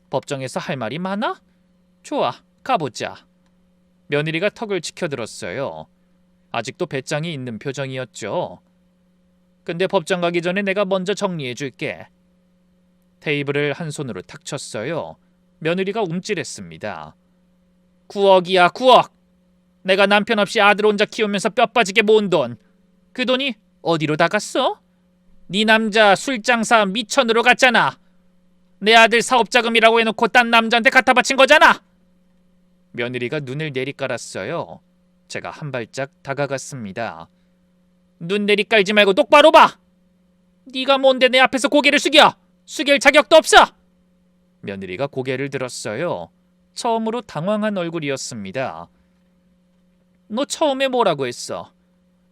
Speaker 1: 법정에서 할 말이 많아? 좋아, 가보자. 며느리가 턱을 치켜들었어요. 아직도 배짱이 있는 표정이었죠. 근데 법정 가기 전에 내가 먼저 정리해 줄게. 테이블을 한 손으로 탁 쳤어요. 며느리가 움찔했습니다. 9억이야, 9억. 내가 남편 없이 아들 혼자 키우면서 뼈 빠지게 모은 돈. 그 돈이 어디로 다 갔어? 네 남자 술장사 미천으로 갔잖아. 내 아들 사업자금이라고 해놓고 딴 남자한테 갖다 바친 거잖아. 며느리가 눈을 내리깔았어요. 제가 한 발짝 다가갔습니다. 눈 내리깔지 말고 똑바로 봐. 네가 뭔데 내 앞에서 고개를 숙여. 숙일 자격도 없어. 며느리가 고개를 들었어요. 처음으로 당황한 얼굴이었습니다. 너 처음에 뭐라고 했어?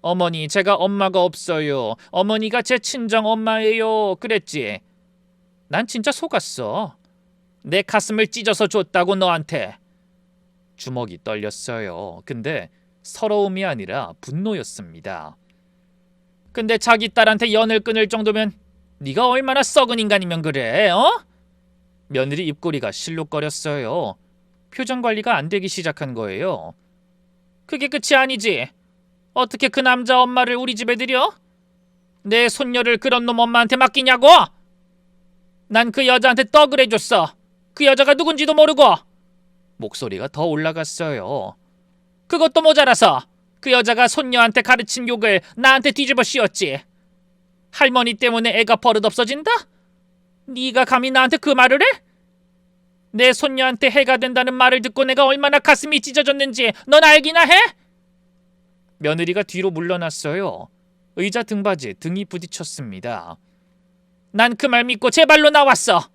Speaker 1: 어머니, 제가 엄마가 없어요. 어머니가 제 친정 엄마예요. 그랬지. 난 진짜 속았어. 내 가슴을 찢어서 줬다고 너한테. 주먹이 떨렸어요. 근데 서러움이 아니라 분노였습니다. 근데 자기 딸한테 연을 끊을 정도면 네가 얼마나 썩은 인간이면 그래, 어? 며느리 입꼬리가 실룩거렸어요. 표정 관리가 안 되기 시작한 거예요. 그게 끝이 아니지. 어떻게 그 남자 엄마를 우리 집에 들여? 내 손녀를 그런 놈 엄마한테 맡기냐고? 난 그 여자한테 떡을 해줬어. 그 여자가 누군지도 모르고. 목소리가 더 올라갔어요. 그것도 모자라서 그 여자가 손녀한테 가르친 욕을 나한테 뒤집어 씌웠지. 할머니 때문에 애가 버릇없어진다? 네가 감히 나한테 그 말을 해? 내 손녀한테 해가 된다는 말을 듣고 내가 얼마나 가슴이 찢어졌는지 넌 알기나 해? 며느리가 뒤로 물러났어요. 의자 등받이에 등이 부딪혔습니다. 난 그 말 믿고 제 발로 나왔어.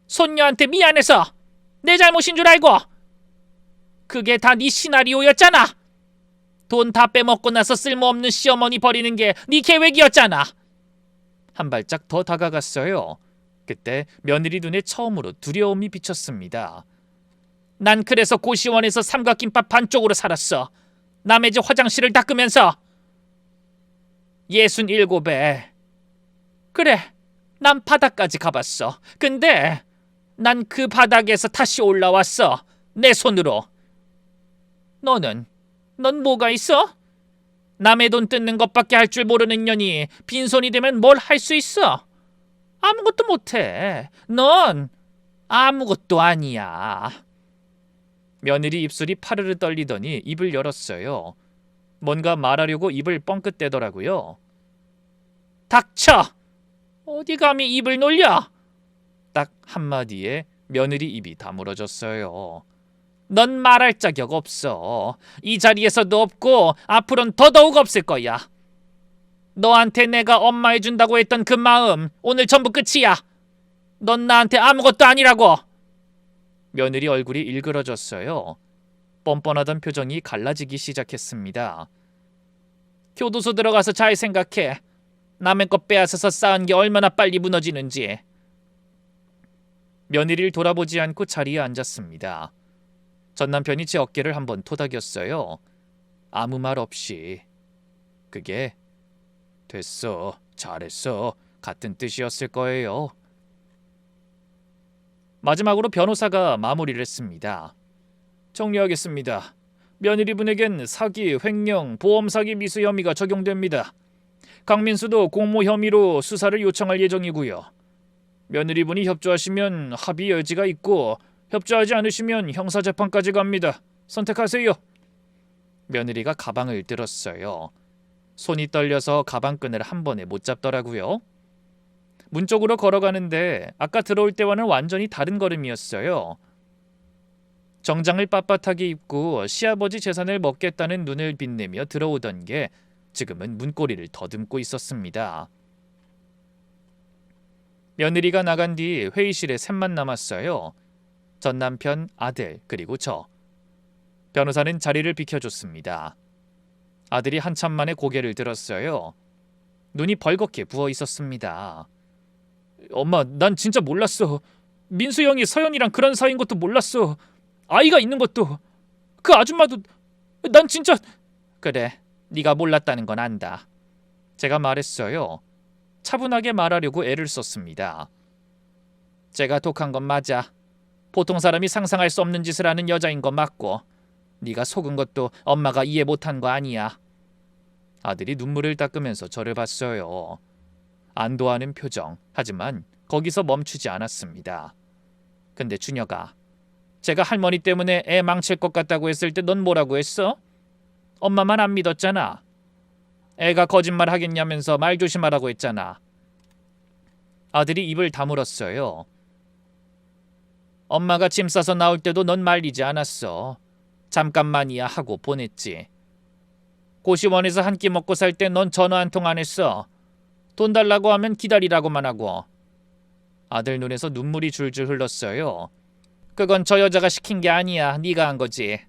Speaker 1: 손녀한테 미안해서. 내 잘못인 줄 알고. 그게 다 네 시나리오였잖아. 돈 다 빼먹고 나서 쓸모없는 시어머니 버리는 게 네 계획이었잖아. 한 발짝 더 다가갔어요. 그때 며느리 눈에 처음으로 두려움이 비쳤습니다. 난 그래서 고시원에서 삼각김밥 반쪽으로 살았어. 남의 집 화장실을 닦으면서. 67에. 그래, 난 바닥까지 가봤어. 근데 난 그 바닥에서 다시 올라왔어. 내 손으로. 넌 뭐가 있어? 남의 돈 뜯는 것밖에 할 줄 모르는 년이 빈손이 되면 뭘 할 수 있어? 아무것도 못해. 넌 아무것도 아니야. 며느리 입술이 파르르 떨리더니 입을 열었어요. 뭔가 말하려고 입을 뻥끗대더라고요. 닥쳐! 어디 감히 입을 놀려? 딱 한마디에 며느리 입이 다물어졌어요. 넌 말할 자격 없어. 이 자리에서도 없고 앞으로는 더더욱 없을 거야. 너한테 내가 엄마 해준다고 했던 그 마음 오늘 전부 끝이야. 넌 나한테 아무것도 아니라고. 며느리 얼굴이 일그러졌어요. 뻔뻔하던 표정이 갈라지기 시작했습니다. 교도소 들어가서 잘 생각해. 남의 것 빼앗아서 쌓은 게 얼마나 빨리 무너지는지. 며느리를 돌아보지 않고 자리에 앉았습니다. 전 남편이 제 어깨를 한번 토닥였어요. 아무 말 없이. 그게 됐어, 잘했어 같은 뜻이었을 거예요. 마지막으로 변호사가 마무리를 했습니다. 정리하겠습니다. 며느리분에겐 사기, 횡령, 보험 사기 미수 혐의가 적용됩니다. 강민수도 공모 혐의로 수사를 요청할 예정이고요. 며느리분이 협조하시면 합의 여지가 있고 협조하지 않으시면 형사재판까지 갑니다. 선택하세요. 며느리가 가방을 들었어요. 손이 떨려서 가방끈을 한 번에 못 잡더라고요. 문 쪽으로 걸어가는데 아까 들어올 때와는 완전히 다른 걸음이었어요. 정장을 빳빳하게 입고 시아버지 재산을 먹겠다는 눈을 빛내며 들어오던 게 지금은 문고리를 더듬고 있었습니다. 며느리가 나간 뒤 회의실에 셋만 남았어요. 전 남편, 아들, 그리고 저. 변호사는 자리를 비켜줬습니다. 아들이 한참 만에 고개를 들었어요. 눈이 벌겋게 부어 있었습니다. 엄마, 난 진짜 몰랐어. 민수 형이 서연이랑 그런 사이인 것도 몰랐어. 아이가 있는 것도. 그 아줌마도. 난 진짜. 그래, 네가 몰랐다는 건 안다. 제가 말했어요. 차분하게 말하려고 애를 썼습니다. 제가 독한 건 맞아. 보통 사람이 상상할 수 없는 짓을 하는 여자인 거 맞고 네가 속은 것도 엄마가 이해 못한 거 아니야. 아들이 눈물을 닦으면서 저를 봤어요. 안도하는 표정. 하지만 거기서 멈추지 않았습니다. 근데 준혁아, 제가 할머니 때문에 애 망칠 것 같다고 했을 때 넌 뭐라고 했어? 엄마만 안 믿었잖아. 애가 거짓말 하겠냐면서 말 조심하라고 했잖아. 아들이 입을 다물었어요. 엄마가 짐 싸서 나올 때도 넌 말리지 않았어. 잠깐만이야 하고 보냈지. 고시원에서 한 끼 먹고 살 때 넌 전화 한 통 안 했어. 돈 달라고 하면 기다리라고만 하고. 아들 눈에서 눈물이 줄줄 흘렀어요. 그건 저 여자가 시킨 게 아니야. 네가 한 거지.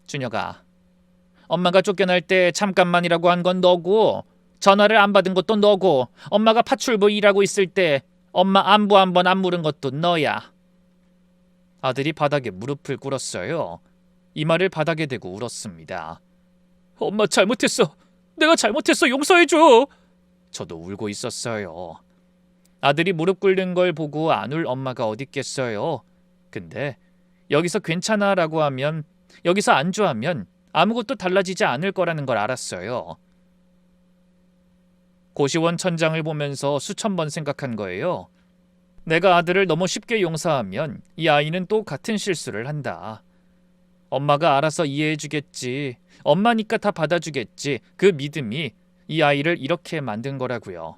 Speaker 1: 준혁아, 엄마가 쫓겨날 때 잠깐만이라고 한 건 너고 전화를 안 받은 것도 너고 엄마가 파출부 일하고 있을 때 엄마 안부 한 번 안 물은 것도 너야. 아들이 바닥에 무릎을 꿇었어요. 이마를 바닥에 대고 울었습니다. 엄마 잘못했어. 내가 잘못했어. 용서해줘. 저도 울고 있었어요. 아들이 무릎 꿇는 걸 보고 안 울 엄마가 어딨겠어요. 근데 여기서 괜찮아라고 하면, 여기서 안주하면 아무것도 달라지지 않을 거라는 걸 알았어요. 고시원 천장을 보면서 수천 번 생각한 거예요. 내가 아들을 너무 쉽게 용서하면 이 아이는 또 같은 실수를 한다. 엄마가 알아서 이해해주겠지. 엄마니까 다 받아주겠지. 그 믿음이 이 아이를 이렇게 만든 거라고요.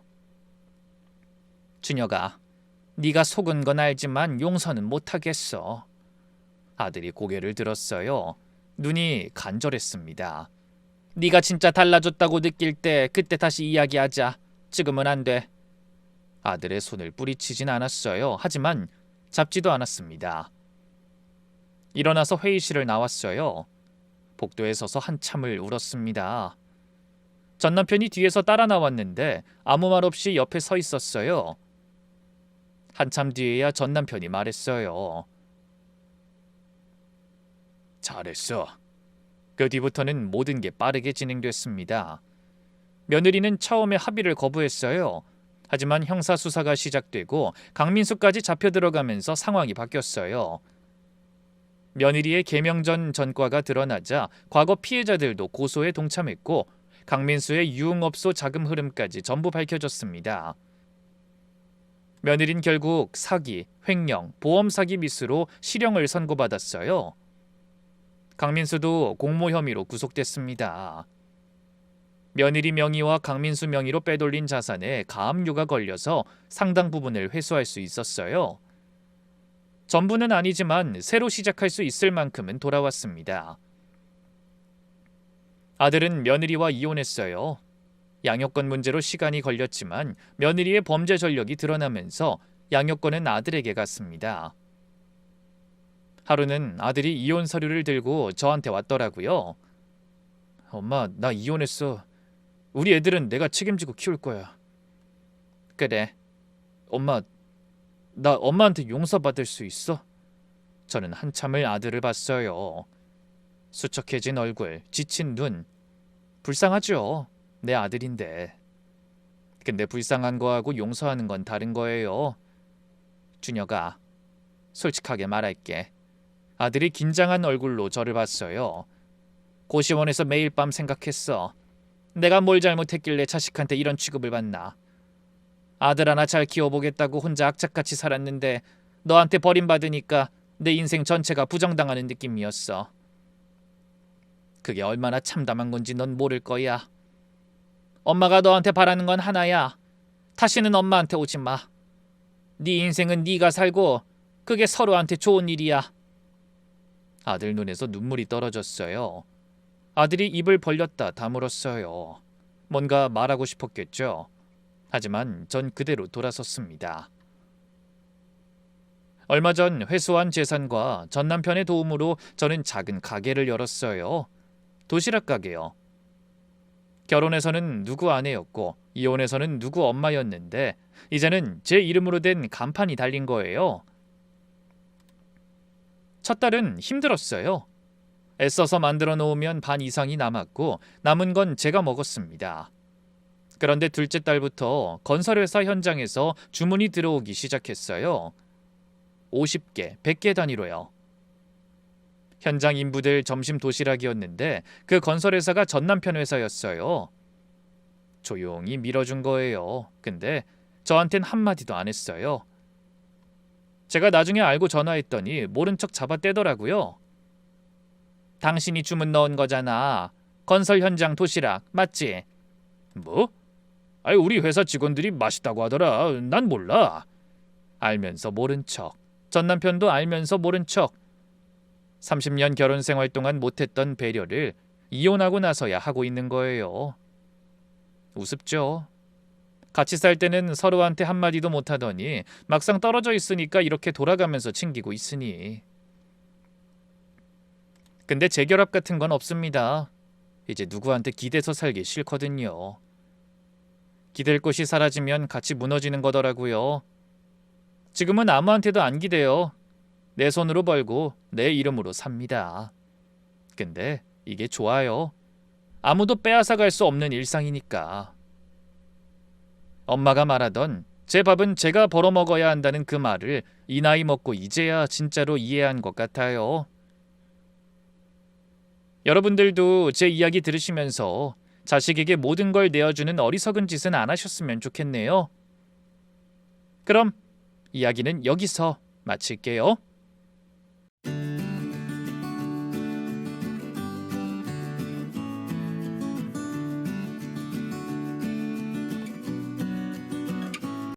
Speaker 1: 준혁아, 네가 속은 건 알지만 용서는 못하겠어. 아들이 고개를 들었어요. 눈이 간절했습니다. 네가 진짜 달라졌다고 느낄 때 그때 다시 이야기하자. 지금은 안 돼. 아들의 손을 뿌리치진 않았어요. 하지만 잡지도 않았습니다. 일어나서 회의실을 나왔어요. 복도에 서서 한참을 울었습니다. 전 남편이 뒤에서 따라 나왔는데 아무 말 없이 옆에 서 있었어요. 한참 뒤에야 전 남편이 말했어요. 잘했어. 그 뒤부터는 모든 게 빠르게 진행됐습니다. 며느리는 처음에 합의를 거부했어요. 하지만 형사수사가 시작되고 강민수까지 잡혀 들어가면서 상황이 바뀌었어요. 며느리의 계명 전 전과가 드러나자 과거 피해자들도 고소에 동참했고 강민수의 유흥업소 자금 흐름까지 전부 밝혀졌습니다. 며느린 결국 사기, 횡령, 보험 사기 미수로 실형을 선고받았어요. 강민수도 공모 혐의로 구속됐습니다. 며느리 명의와 강민수 명의로 빼돌린 자산에 가압류가 걸려서 상당 부분을 회수할 수 있었어요. 전부는 아니지만 새로 시작할 수 있을 만큼은 돌아왔습니다. 아들은 며느리와 이혼했어요. 양육권 문제로 시간이 걸렸지만 며느리의 범죄 전력이 드러나면서 양육권은 아들에게 갔습니다. 하루는 아들이 이혼 서류를 들고 저한테 왔더라고요. 엄마, 나 이혼했어. 우리 애들은 내가 책임지고 키울 거야. 그래. 엄마, 나 엄마한테 용서받을 수 있어? 저는 한참을 아들을 봤어요. 수척해진 얼굴, 지친 눈. 불쌍하죠. 내 아들인데. 근데 불쌍한 거하고 용서하는 건 다른 거예요. 준혁아, 솔직하게 말할게. 아들이 긴장한 얼굴로 저를 봤어요. 고시원에서 매일 밤 생각했어. 내가 뭘 잘못했길래 자식한테 이런 취급을 받나. 아들 하나 잘 키워보겠다고 혼자 악착같이 살았는데 너한테 버림받으니까 내 인생 전체가 부정당하는 느낌이었어. 그게 얼마나 참담한 건지 넌 모를 거야. 엄마가 너한테 바라는 건 하나야. 다시는 엄마한테 오지 마. 네 인생은 네가 살고 그게 서로한테 좋은 일이야. 아들 눈에서 눈물이 떨어졌어요. 아들이 입을 벌렸다 다물었어요. 뭔가 말하고 싶었겠죠. 하지만 전 그대로 돌아섰습니다. 얼마 전 회수한 재산과 전 남편의 도움으로 저는 작은 가게를 열었어요. 도시락 가게요. 결혼해서는 누구 아내였고 이혼해서는 누구 엄마였는데 이제는 제 이름으로 된 간판이 달린 거예요. 첫 달은 힘들었어요. 애써서 만들어 놓으면 반 이상이 남았고 남은 건 제가 먹었습니다. 그런데 둘째 달부터 건설회사 현장에서 주문이 들어오기 시작했어요. 50개, 100개 단위로요. 현장 인부들 점심 도시락이었는데 그 건설회사가 전 남편 회사였어요. 조용히 밀어준 거예요. 근데 저한텐 한마디도 안 했어요. 제가 나중에 알고 전화했더니 모른 척 잡아떼더라고요. 당신이 주문 넣은 거잖아. 건설 현장 도시락 맞지? 뭐? 아니 우리 회사 직원들이 맛있다고 하더라. 난 몰라. 알면서 모른 척. 전 남편도 알면서 모른 척. 30년 결혼 생활 동안 못했던 배려를 이혼하고 나서야 하고 있는 거예요. 우습죠. 같이 살 때는 서로한테 한마디도 못하더니 막상 떨어져 있으니까 이렇게 돌아가면서 챙기고 있으니. 근데 재결합 같은 건 없습니다. 이제 누구한테 기대서 살기 싫거든요. 기댈 곳이 사라지면 같이 무너지는 거더라고요. 지금은 아무한테도 안 기대요. 내 손으로 벌고 내 이름으로 삽니다. 근데 이게 좋아요. 아무도 빼앗아갈 수 없는 일상이니까. 엄마가 말하던 제 밥은 제가 벌어먹어야 한다는 그 말을 이 나이 먹고 이제야 진짜로 이해한 것 같아요. 여러분들도 제 이야기 들으시면서 자식에게 모든 걸 내어주는 어리석은 짓은 안 하셨으면 좋겠네요. 그럼 이야기는 여기서 마칠게요.